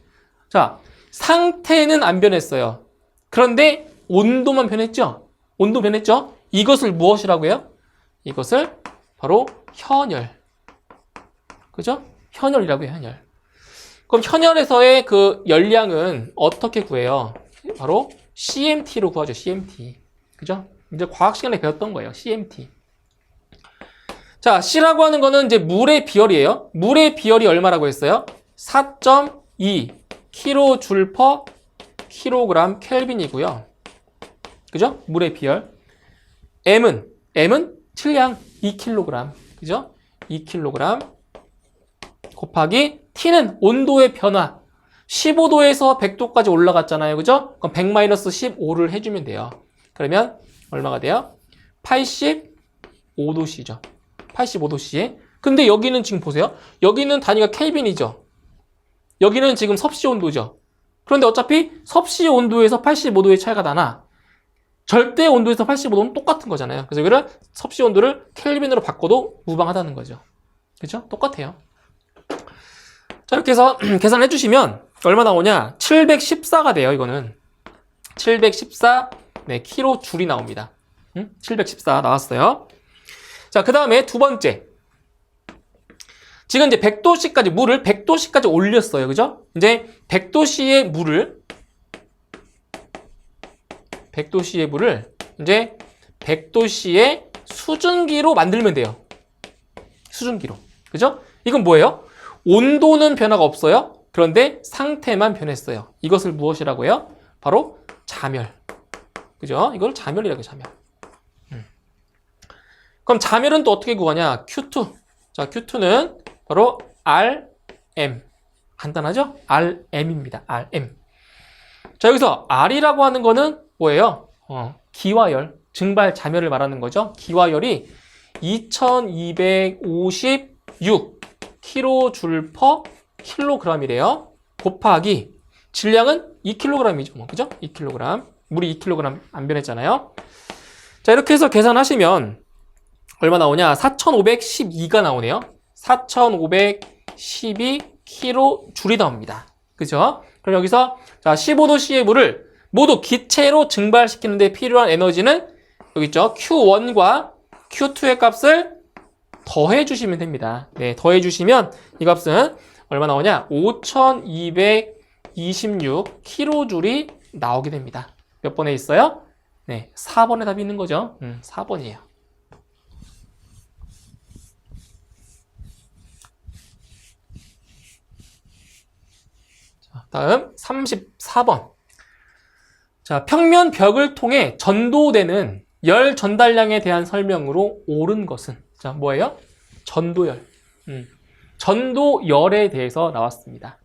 자, 상태는 안 변했어요. 그런데 온도만 변했죠? 온도 변했죠? 이것을 무엇이라고 해요? 이것을 바로 현열. 그죠? 현열이라고 해요, 현열. 그럼 현열에서의 그 열량은 어떻게 구해요? 바로 CMT로 구하죠. CMT. 그죠? 이제 과학 시간에 배웠던 거예요. CMT. 자, C라고 하는 거는 이제 물의 비열이에요. 물의 비열이 얼마라고 했어요? 4.2 kJ per kg 켈빈이고요. 그죠? 물의 비열. M은 질량 2kg. 그죠? 2kg 곱하기 T는 온도의 변화. 15도에서 100도까지 올라갔잖아요. 그죠? 그럼 100-15를 해주면 돼요. 그러면 얼마가 돼요? 85도씨죠. 85도씨. 근데 여기는 지금 보세요. 여기는 단위가 켈빈이죠. 여기는 지금 섭씨 온도죠. 그런데 어차피 섭씨 온도에서 85도의 차이가 나나 절대 온도에서 85도는 똑같은 거잖아요. 그래서 여기를 섭씨 온도를 켈빈으로 바꿔도 무방하다는 거죠. 그죠? 똑같아요. 자, 이렇게 해서 계산해 주시면 얼마 나오냐? 714가 돼요, 이거는. 714 네, 키로 줄이 나옵니다. 714 나왔어요. 자, 그 다음에 두 번째. 지금 이제 100도씨까지, 물을 100도씨까지 올렸어요. 그죠? 이제 100도씨의 물을 이제 100도씨의 수증기로 만들면 돼요. 수증기로. 그죠? 이건 뭐예요? 온도는 변화가 없어요. 그런데 상태만 변했어요. 이것을 무엇이라고 해요? 바로 자멸. 그죠? 이걸 자멸이라고 해요, 자멸. 그럼 자멸은 또 어떻게 구하냐? Q2. 자, Q2는 바로 RM. 간단하죠? RM입니다. RM. 자, 여기서 R이라고 하는 거는 뭐예요? 기화열, 증발 자멸을 말하는 거죠. 기화열이 2256 kJ per kg이래요. 곱하기 질량은 2kg이죠. 뭐, 그죠? 2kg. 물이 2kg 안 변했잖아요. 자, 이렇게 해서 계산하시면 얼마 나오냐? 4512가 나오네요. 4512 kJ이 나옵니다. 그죠? 그럼 여기서 자, 15도씨의 물을 모두 기체로 증발시키는 데 필요한 에너지는 여기 있죠. Q1과 Q2의 값을 더해 주시면 됩니다. 네, 더해 주시면 이 값은 얼마 나오냐? 5226 kJ이 나오게 됩니다. 몇 번에 있어요? 네, 4번에 답이 있는 거죠. 4번이에요. 자, 다음 34번. 자, 평면 벽을 통해 전도되는 열 전달량에 대한 설명으로 옳은 것은 자, 뭐예요? 전도열. 전도열에 대해서 나왔습니다.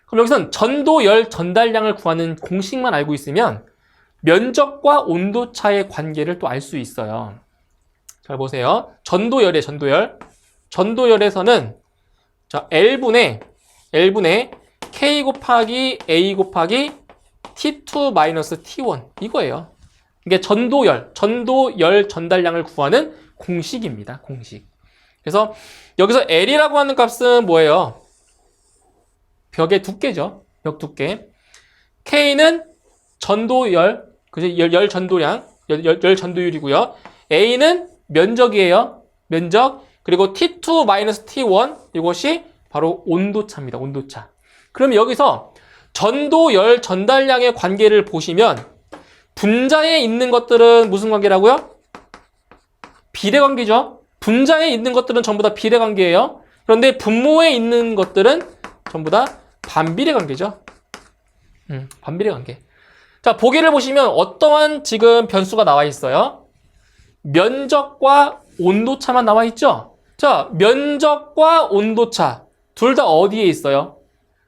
그럼 여기선 전도열 전달량을 구하는 공식만 알고 있으면 면적과 온도차의 관계를 또 알 수 있어요. 잘 보세요. 전도열이에요, 전도열. 전도열에서는 자, L분의 K 곱하기 A 곱하기 T2-T1 이거예요. 이게 전도열 전달량을 구하는 공식입니다. 공식. 그래서 여기서 L이라고 하는 값은 뭐예요? 벽의 두께죠. 벽 두께. K는 전도열, 그죠? 열 전도량, 열 전도율이고요. A는 면적이에요. 면적. 그리고 T2-T1 이것이 바로 온도차입니다. 온도차. 그럼 여기서 전도열 전달량의 관계를 보시면 분자에 있는 것들은 무슨 관계라고요? 비례관계죠. 분자에 있는 것들은 전부 다 비례관계예요. 그런데 분모에 있는 것들은 전부 다 반비례관계죠. 반비례관계. 자, 보기를 보시면 어떠한 지금 변수가 나와 있어요? 면적과 온도차만 나와 있죠? 자, 면적과 온도차 둘 다 어디에 있어요?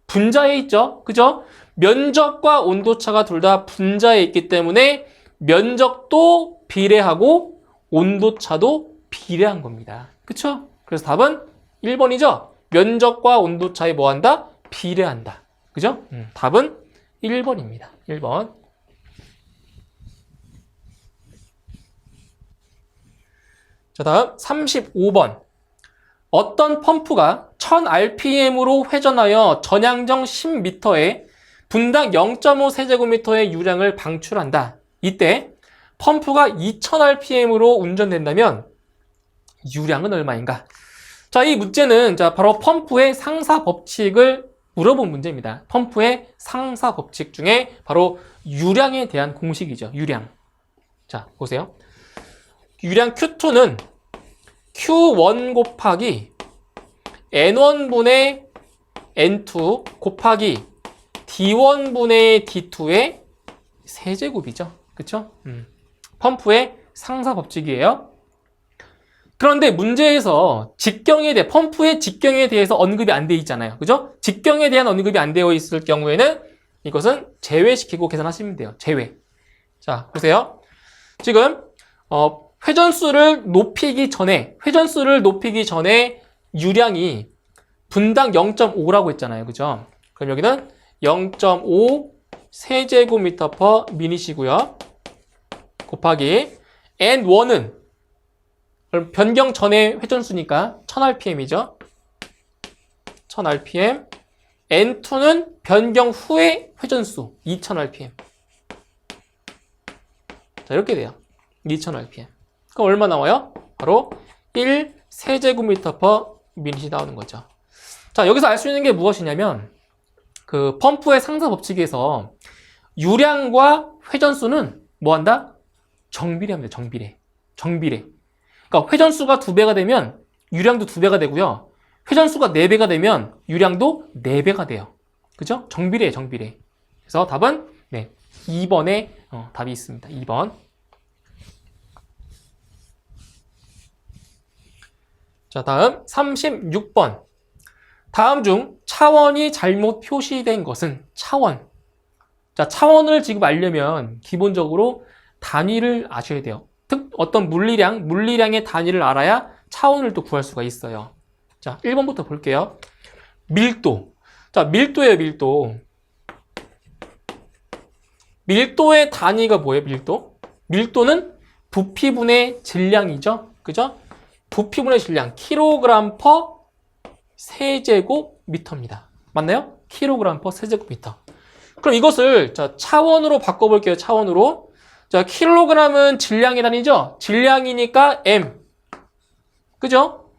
분자에 있죠? 그죠? 면적과 온도차가 둘 다 분자에 있기 때문에 면적도 비례하고 온도차도 비례한 겁니다. 그쵸? 그래서 답은 1번이죠? 면적과 온도차에 뭐한다? 비례한다. 그죠? 답은 1번입니다. 1번. 자, 다음 35번. 어떤 펌프가 1000rpm으로 회전하여 전향정 10m에 분당 0.5 세제곱미터의 유량을 방출한다. 이때 펌프가 2000rpm으로 운전된다면 유량은 얼마인가? 자, 이 문제는 자, 바로 펌프의 상사 법칙을 물어본 문제입니다. 펌프의 상사 법칙 중에 바로 유량에 대한 공식이죠. 유량. 자, 보세요. 유량 Q2는 Q1 곱하기 N1분의 N2 곱하기 D1분의 D2의 세제곱이죠. 그쵸? 펌프의 상사 법칙이에요. 그런데 문제에서 펌프의 직경에 대해서 언급이 안 돼 있잖아요. 그죠? 직경에 대한 언급이 안 되어 있을 경우에는 이것은 제외시키고 계산하시면 돼요. 제외. 자, 보세요. 지금 회전수를 높이기 전에 유량이 분당 0.5라고 했잖아요. 그죠? 그럼 여기는 0.5 세제곱미터 퍼 미닛이고요. 곱하기 N1은 변경 전의 회전수니까 1000rpm이죠. 1000rpm. N2는 변경 후의 회전수 2000rpm. 자, 이렇게 돼요. 2000rpm. 그럼 얼마 나와요? 바로 1 세제곱미터 퍼 미닛이 나오는 거죠. 자, 여기서 알 수 있는 게 무엇이냐면 그 펌프의 상사 법칙에서 유량과 회전수는 뭐 한다? 정비례합니다. 정비례. 그러니까 회전수가 2배가 되면 유량도 2배가 되고요. 회전수가 4배가 되면 유량도 4배가 돼요. 그죠? 정비례. 그래서 답은 2번에 답이 있습니다. 2번. 자, 다음 36번. 다음 중 차원이 잘못 표시된 것은 차원. 자, 차원을 지금 알려면 기본적으로 단위를 아셔야 돼요. 어떤 물리량의 단위를 알아야 차원을 또 구할 수가 있어요. 자, 1번부터 볼게요. 밀도. 자, 밀도예요, 밀도. 밀도의 단위가 뭐예요, 밀도? 밀도는 부피분의 질량이죠. 그죠? 부피분의 질량, 킬로그램 퍼 세제곱미터입니다. 맞나요? 킬로그램 퍼 세제곱미터. 그럼 이것을 차원으로 바꿔볼게요, 차원으로. 자, 킬로그램은 질량의 단위죠? 질량이니까 M. 그죠?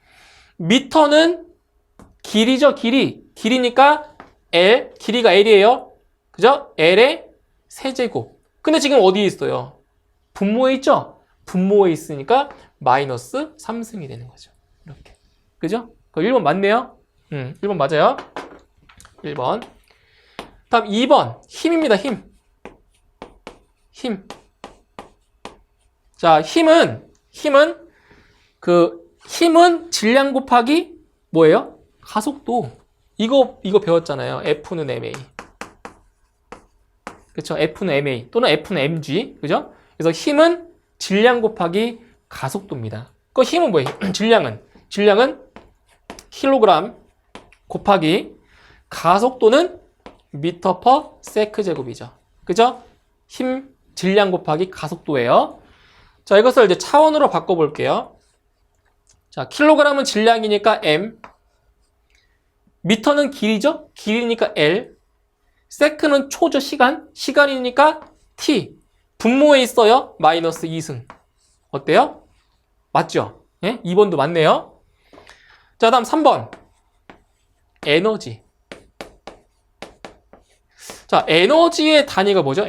미터는 길이죠, 길이. 길이니까 L. 길이가 L이에요. 그죠? L의 세제곱. 근데 지금 어디에 있어요? 분모에 있죠? 분모에 있으니까 마이너스 3승이 되는 거죠. 이렇게. 그죠? 1번 맞네요? 1번 맞아요. 1번. 다음 2번. 힘입니다, 힘. 자, 힘은 질량 곱하기 뭐예요? 가속도. 이거 배웠잖아요. F는 MA. 그쵸? F는 MA 또는 F는 mg. 그죠? 그래서 힘은 질량 곱하기 가속도입니다. 그 힘은 뭐예요? 질량은 킬로그램 곱하기 가속도는 미터 퍼 세크 제곱이죠. 그죠? 힘 질량 곱하기 가속도예요. 자, 이것을 이제 차원으로 바꿔볼게요. 자, 킬로그램은 질량이니까 M, 미터는 길이죠? 길이니까 L, 세크는 초죠, 시간이니까 T, 분모에 있어요, 마이너스 2승. 어때요? 맞죠? 예? 2번도 맞네요. 자, 다음 3번. 에너지. 자, 에너지의 단위가 뭐죠?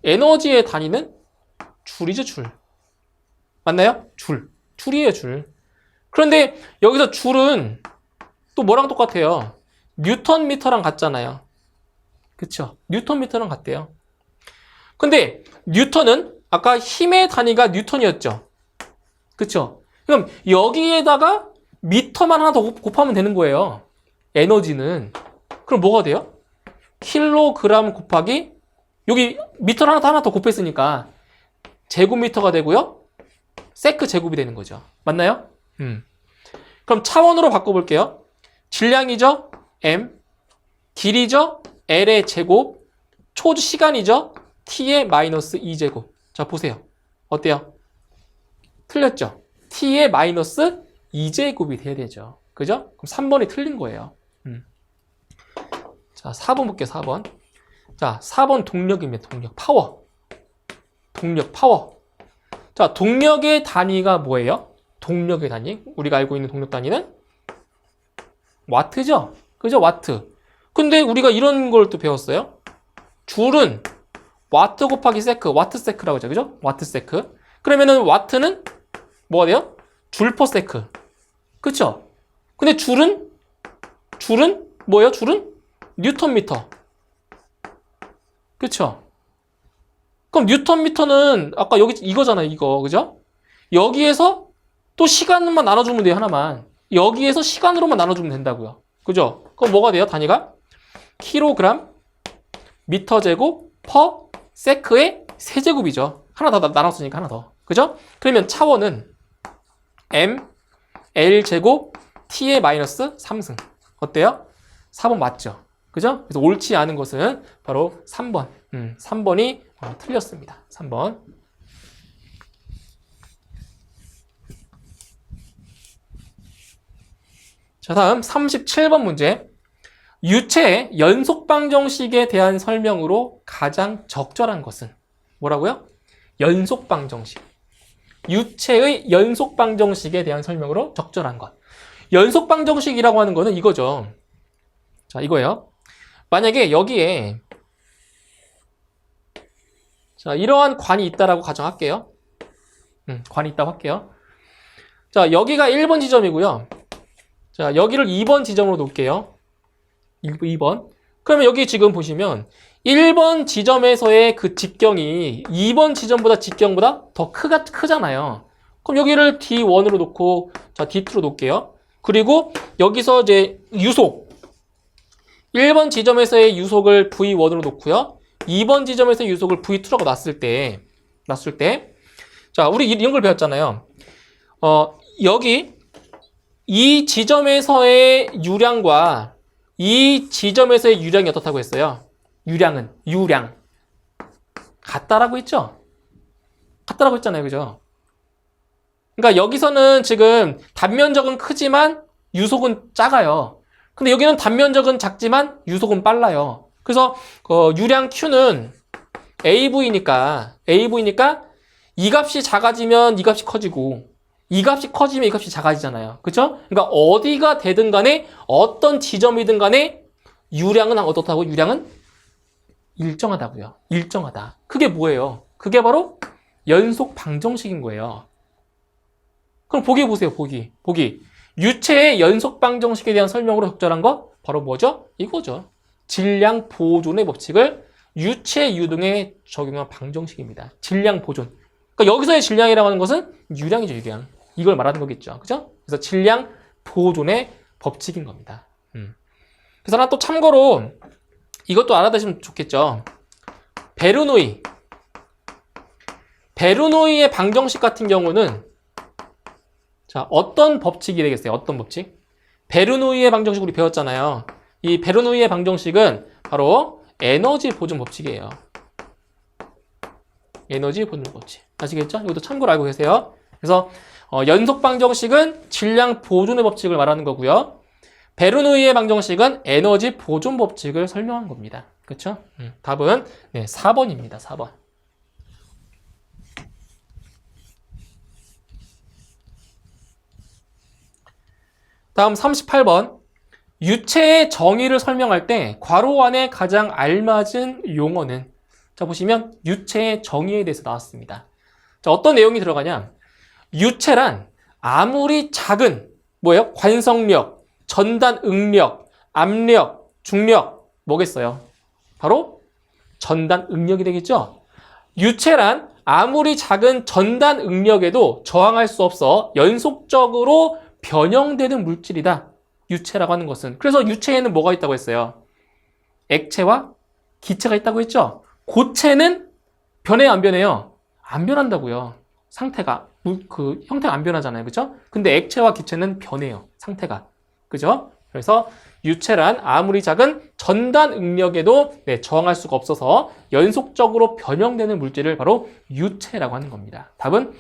에너지의 단위는 줄이죠, 줄. 맞나요? 줄이에요, 줄. 그런데 여기서 줄은 또 뭐랑 똑같아요? 뉴턴 미터랑 같잖아요. 그쵸? 뉴턴 미터랑 같대요. 근데 뉴턴은 아까 힘의 단위가 뉴턴이었죠. 그쵸? 그럼 여기에다가 미터만 하나 더 곱하면 되는 거예요. 에너지는. 그럼 뭐가 돼요? 킬로그램 곱하기 여기 미터를 하나 더 곱했으니까 제곱미터가 되고요. 세크 제곱이 되는 거죠. 맞나요? 그럼 차원으로 바꿔볼게요. 질량이죠? M. 길이죠? L의 제곱. 초주 시간이죠? T의 마이너스 2제곱. 자, 보세요. 어때요? 틀렸죠? T의 마이너스 2제곱이 돼야 되죠. 그죠? 그럼 3번이 틀린 거예요. 자, 4번 볼게요, 4번. 자, 4번 동력입니다, 동력. 파워. 자, 동력의 단위가 뭐예요? 동력의 단위. 우리가 알고 있는 동력 단위는 와트죠? 그죠? 와트. 근데 우리가 이런 걸 또 배웠어요. 줄은 와트 곱하기 세크, 와트 세크라고 하죠. 그죠? 와트 세크. 그러면은 와트는 뭐가 돼요? 줄 퍼 세크. 그쵸? 근데 줄은 뭐예요? 줄은 뉴턴 미터. 그쵸? 그럼 뉴턴 미터는 아까 여기 이거잖아요. 이거. 그죠? 여기에서 또 시간만 나눠주면 돼요. 하나만. 여기에서 시간으로만 나눠주면 된다고요. 그죠? 그럼 뭐가 돼요? 단위가? 킬로그램 미터 제곱 퍼 세크의 세제곱이죠. 하나 더 나눴으니까 하나 더. 그죠? 그러면 차원은 m l 제곱 t의 마이너스 3승. 어때요? 4번 맞죠? 그죠? 그래서 옳지 않은 것은 바로 3번. 3번이 틀렸습니다. 3번. 자, 다음 37번 문제. 유체의 연속방정식에 대한 설명으로 가장 적절한 것은 뭐라고요? 연속방정식. 유체의 연속방정식에 대한 설명으로 적절한 것. 연속방정식이라고 하는 거는 이거죠. 자, 이거예요. 만약에 여기에 자, 이러한 관이 있다라고 가정할게요. 관이 있다고 할게요. 자, 여기가 1번 지점이고요. 자, 여기를 2번 지점으로 놓을게요. 2번. 그러면 여기 지금 보시면 1번 지점에서의 그 직경이 2번 지점보다 직경보다 더 크잖아요. 그럼 여기를 D1으로 놓고, 자, D2로 놓을게요. 그리고 여기서 이제 유속. 1번 지점에서의 유속을 V1으로 놓고요. 2번 지점에서의 유속을 V2라고 놨을 때. 자, 우리 이런 걸 배웠잖아요. 여기 이 지점에서의 유량과 이 지점에서의 유량이 어떻다고 했어요? 유량. 같다라고 했죠? 같다라고 했잖아요. 그죠? 그러니까 여기서는 지금 단면적은 크지만 유속은 작아요. 근데 여기는 단면적은 작지만 유속은 빨라요. 그래서 유량 Q는 AV니까 이 값이 작아지면 이 값이 커지고 이 값이 커지면 이 값이 작아지잖아요. 그쵸? 그러니까 어디가 되든 간에 어떤 지점이든 간에 유량은 어떻다고? 유량은 일정하다고요. 일정하다. 그게 뭐예요? 그게 바로 연속 방정식인 거예요. 그럼 보기 보세요. 보기. 유체의 연속 방정식에 대한 설명으로 적절한 거 바로 뭐죠? 이거죠. 질량 보존의 법칙을 유체 유동에 적용한 방정식입니다. 질량 보존. 그러니까 여기서의 질량이라고 하는 것은 유량이죠. 유량. 이걸 말하는 거겠죠. 그죠? 그래서 질량 보존의 법칙인 겁니다. 그래서 하나 또 참고로 이것도 알아두시면 좋겠죠. 베르노이의 방정식 같은 경우는 자, 어떤 법칙이 되겠어요? 어떤 법칙? 베르노이의 방정식 우리 배웠잖아요. 이 베르노이의 방정식은 바로 에너지 보존 법칙이에요. 에너지 보존 법칙. 아시겠죠? 이것도 참고로 알고 계세요. 그래서 연속 방정식은 질량 보존의 법칙을 말하는 거고요. 베르노이의 방정식은 에너지 보존 법칙을 설명한 겁니다. 그렇죠? 답은 4번입니다. 4번. 다음 38번. 유체의 정의를 설명할 때 괄호 안에 가장 알맞은 용어는 자 보시면 유체의 정의에 대해서 나왔습니다. 자, 어떤 내용이 들어가냐? 유체란 아무리 작은 뭐예요? 관성력, 전단 응력, 압력, 중력 뭐겠어요? 바로 전단 응력이 되겠죠? 유체란 아무리 작은 전단 응력에도 저항할 수 없어 연속적으로 변형되는 물질이다. 유체라고 하는 것은. 그래서 유체에는 뭐가 있다고 했어요? 액체와 기체가 있다고 했죠? 고체는 변해요, 안 변해요? 안 변한다고요. 상태가. 그 형태가 안 변하잖아요. 그죠? 근데 액체와 기체는 변해요. 상태가. 그죠? 그래서 유체란 아무리 작은 전단 응력에도 저항할 수가 없어서 연속적으로 변형되는 물질을 바로 유체라고 하는 겁니다. 답은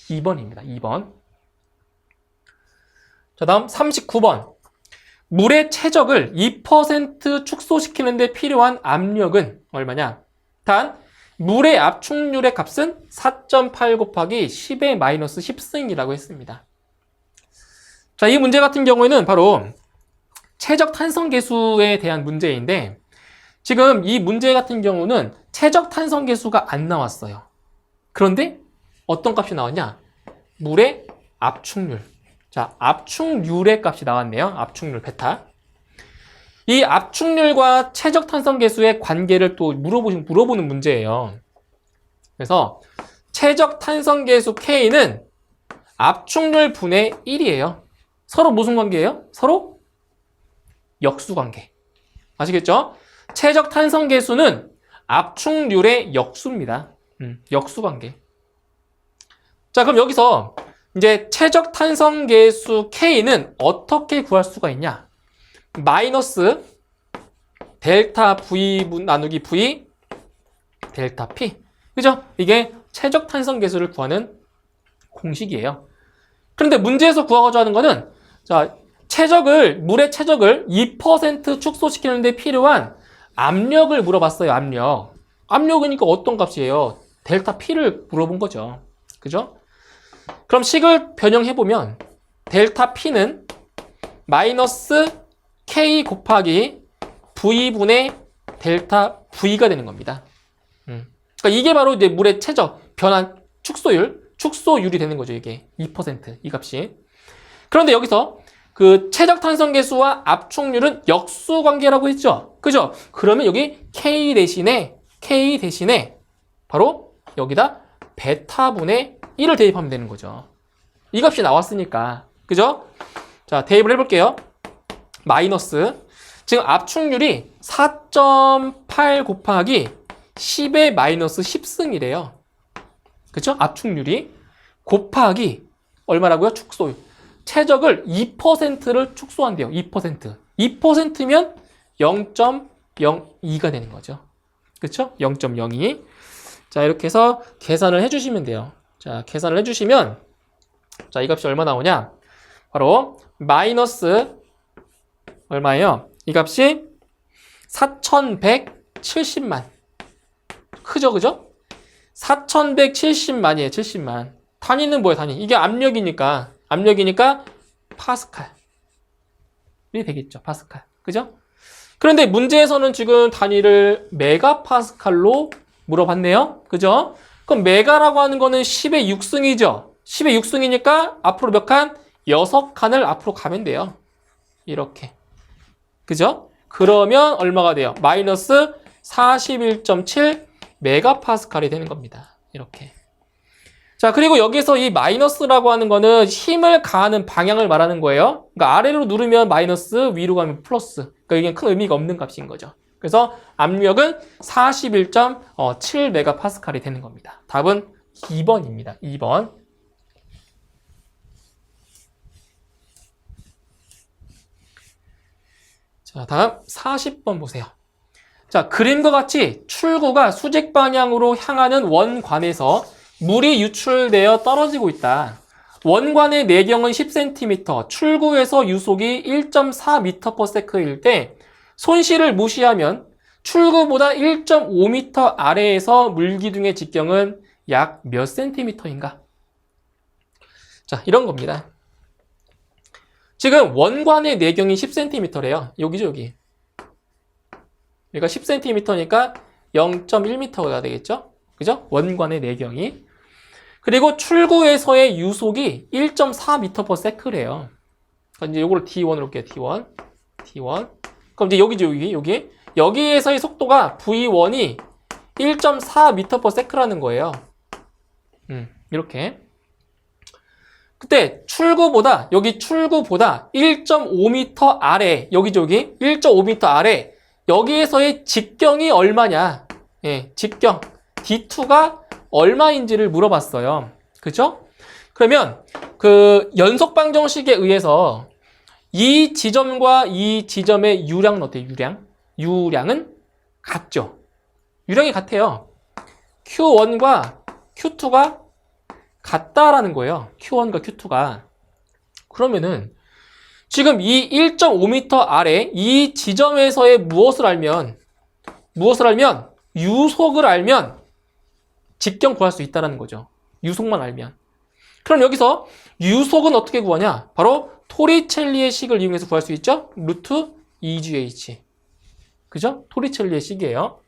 2번입니다. 2번. 자, 다음 39번. 물의 최적을 2% 축소시키는 데 필요한 압력은 얼마냐? 단, 물의 압축률의 값은 4.8 곱하기 10의 마이너스 10승이라고 했습니다. 자, 이 문제 같은 경우에는 바로 최적 탄성계수에 대한 문제인데 지금 이 문제 같은 경우는 최적 탄성 계수가 안 나왔어요. 그런데 어떤 값이 나왔냐? 물의 압축률. 자, 압축률의 값이 나왔네요. 압축률 베타. 이 압축률과 최적 탄성 계수의 관계를 또 물어보는 문제예요. 그래서 최적 탄성 계수 K는 압축률 분의 1이에요. 서로 무슨 관계예요? 서로 역수 관계. 아시겠죠? 최적 탄성 계수는 압축률의 역수입니다. 역수 관계. 자, 그럼 여기서 이제 최적 탄성 계수 K는 어떻게 구할 수가 있냐? 마이너스 델타 V 나누기 V 델타 P. 그죠? 이게 최적 탄성 계수를 구하는 공식이에요. 그런데 문제에서 구하고자 하는 거는, 자, 물의 최적을 2% 축소시키는 데 필요한 압력을 물어봤어요. 압력이니까 어떤 값이에요? 델타 P를 물어본 거죠. 그죠? 그럼 식을 변형해보면 델타 P는 마이너스 K 곱하기 V분의 델타 V가 되는 겁니다. 그러니까 이게 바로 이제 물의 최적 변환 축소율이 되는 거죠. 이게 2%, 이 값이. 그런데 여기서 그 최적 탄성 계수와 압축률은 역수 관계라고 했죠. 그죠? 그러면 여기 K 대신에 바로 여기다 베타분의 1을 대입하면 되는 거죠. 이 값이 나왔으니까. 그죠? 자, 대입을 해볼게요. 마이너스. 지금 압축률이 4.8 곱하기 10의 마이너스 10승이래요. 그쵸? 압축률이 곱하기 얼마라고요? 축소율. 최적을 2%를 축소한대요. 2%. 2%면 0.02가 되는 거죠. 그쵸? 0.02. 자, 이렇게 해서 계산을 해주시면 돼요. 자, 계산을 해주시면, 자, 이 값이 얼마 나오냐? 바로 마이너스 얼마예요? 이 값이 4170만. 크죠, 그죠? 4170만이에요, 70만. 단위는 뭐예요, 단위? 이게 압력이니까 파스칼이 되겠죠, 파스칼. 그죠? 그런데 문제에서는 지금 단위를 메가파스칼로 물어봤네요. 그죠? 그럼 메가라고 하는 거는 10의 6승이죠. 10의 6승이니까 앞으로 몇 칸? 6칸을 앞으로 가면 돼요. 이렇게. 그죠? 그러면 얼마가 돼요? 마이너스 41.7 메가파스칼이 되는 겁니다. 이렇게. 자, 그리고 여기서 이 마이너스라고 하는 거는 힘을 가하는 방향을 말하는 거예요. 그러니까 아래로 누르면 마이너스, 위로 가면 플러스. 그러니까 이게 큰 의미가 없는 값인 거죠. 그래서 압력은 41.7 메가파스칼이 되는 겁니다. 답은 2번입니다. 2번. 자, 다음 40번 보세요. 자, 그림과 같이 출구가 수직 방향으로 향하는 원관에서 물이 유출되어 떨어지고 있다. 원관의 내경은 10cm, 출구에서 유속이 1.4m/s일 때 손실을 무시하면 출구보다 1.5m 아래에서 물기둥의 직경은 약 몇 cm인가? 자, 이런 겁니다. 지금 원관의 내경이 10cm래요. 여기죠, 여기. 여기가 10cm니까 0.1m가 되겠죠? 그죠? 원관의 내경이. 그리고 출구에서의 유속이 1.4m/s래요. 이제 요거를 D1으로 볼게요. D1. 그럼 이제 여기죠, 여기. 여기에서의 속도가 V1이 1.4m/s라는 거예요. 이렇게. 그때 출구보다 1.5m 아래, 여기죠, 여기. 1.5m 아래. 여기에서의 직경이 얼마냐? 예, 직경. D2가 얼마인지를 물어봤어요. 그죠? 그러면 그 연속방정식에 의해서 이 지점과 이 지점의 유량은 어때요? 유량은 같죠? 유량이 같아요. Q1과 Q2가 같다라는 거예요. Q1과 Q2가. 그러면은 지금 이 1.5m 아래 이 지점에서의 무엇을 알면 유속을 알면 직경 구할 수 있다는 거죠. 유속만 알면. 그럼 여기서 유속은 어떻게 구하냐? 바로 토리첼리의 식을 이용해서 구할 수 있죠? 루트 2GH. 그죠? 토리첼리의 식이에요.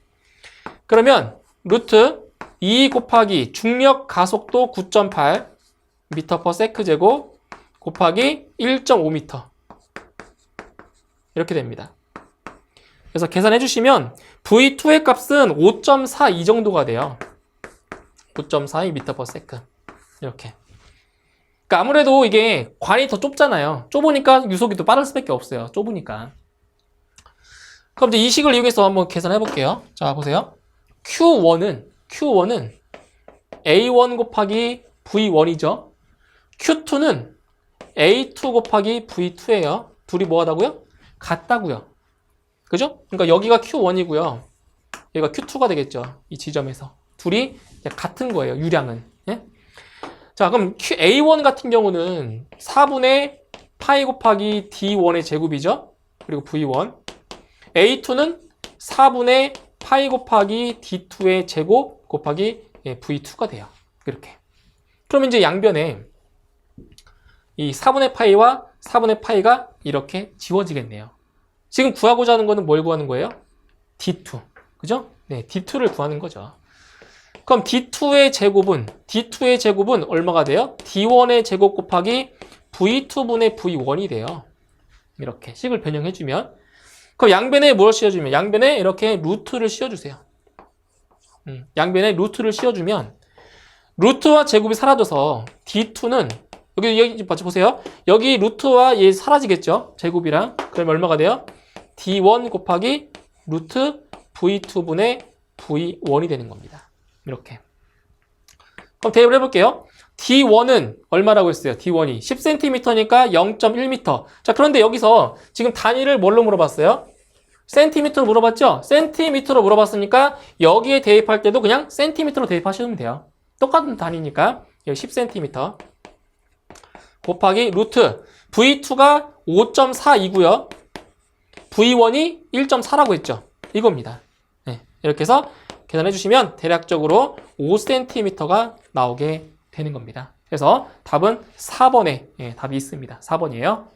그러면 루트 2 곱하기 중력 가속도 9.8 m/s 제곱 곱하기 1.5m 이렇게 됩니다. 그래서 계산해 주시면 V2의 값은 5.42 정도가 돼요. 5.42 m/s 이렇게. 그러니까 아무래도 이게 관이 더 좁잖아요. 좁으니까 유속이 더 빠를 수밖에 없어요. 좁으니까. 그럼 이제 이 식을 이용해서 한번 계산해 볼게요. 자, 보세요. Q1은 A1 곱하기 V1이죠. Q2는 A2 곱하기 V2예요. 둘이 뭐 하다고요? 같다고요. 그죠? 그러니까 여기가 Q1이고요. 여기가 Q2가 되겠죠. 이 지점에서. 둘이 같은 거예요. 유량은. 예? 자, 그럼 A1 같은 경우는 4분의 파이 곱하기 D1의 제곱이죠. 그리고 V1. A2는 4분의 파이 곱하기 D2의 제곱 곱하기 V2가 돼요. 이렇게. 그럼 이제 양변에 이 4분의 파이와 4분의 파이가 이렇게 지워지겠네요. 지금 구하고자 하는 거는 뭘 구하는 거예요? D2. 그죠? 네, D2를 구하는 거죠. 그럼 D2의 제곱은 얼마가 돼요? D1의 제곱 곱하기 V2분의 V1이 돼요. 이렇게 식을 변형해주면. 그럼 양변에 뭘 씌워주면? 양변에 이렇게 루트를 씌워주세요. 양변에 루트를 씌워주면 루트와 제곱이 사라져서 D2는 여기 보세요. 여기 루트와 얘 사라지겠죠? 제곱이랑. 그럼 얼마가 돼요? D1 곱하기 루트 V2분의 V1이 되는 겁니다. 이렇게. 그럼 대입을 해볼게요. D1은 얼마라고 했어요? D1이 10cm니까 0.1m. 자, 그런데 여기서 지금 단위를 뭘로 물어봤어요? 센티미터로 물어봤죠? 센티미터로 물어봤으니까 여기에 대입할 때도 그냥 센티미터로 대입하시면 돼요. 똑같은 단위니까 여기 10cm 곱하기 루트 V2가 5.42고요. V1이 1.4라고 했죠. 이겁니다. 네, 이렇게 해서 계산해 주시면 대략적으로 5cm가 나오게 되는 겁니다. 그래서 답은 4번에 답이 있습니다. 4번이에요.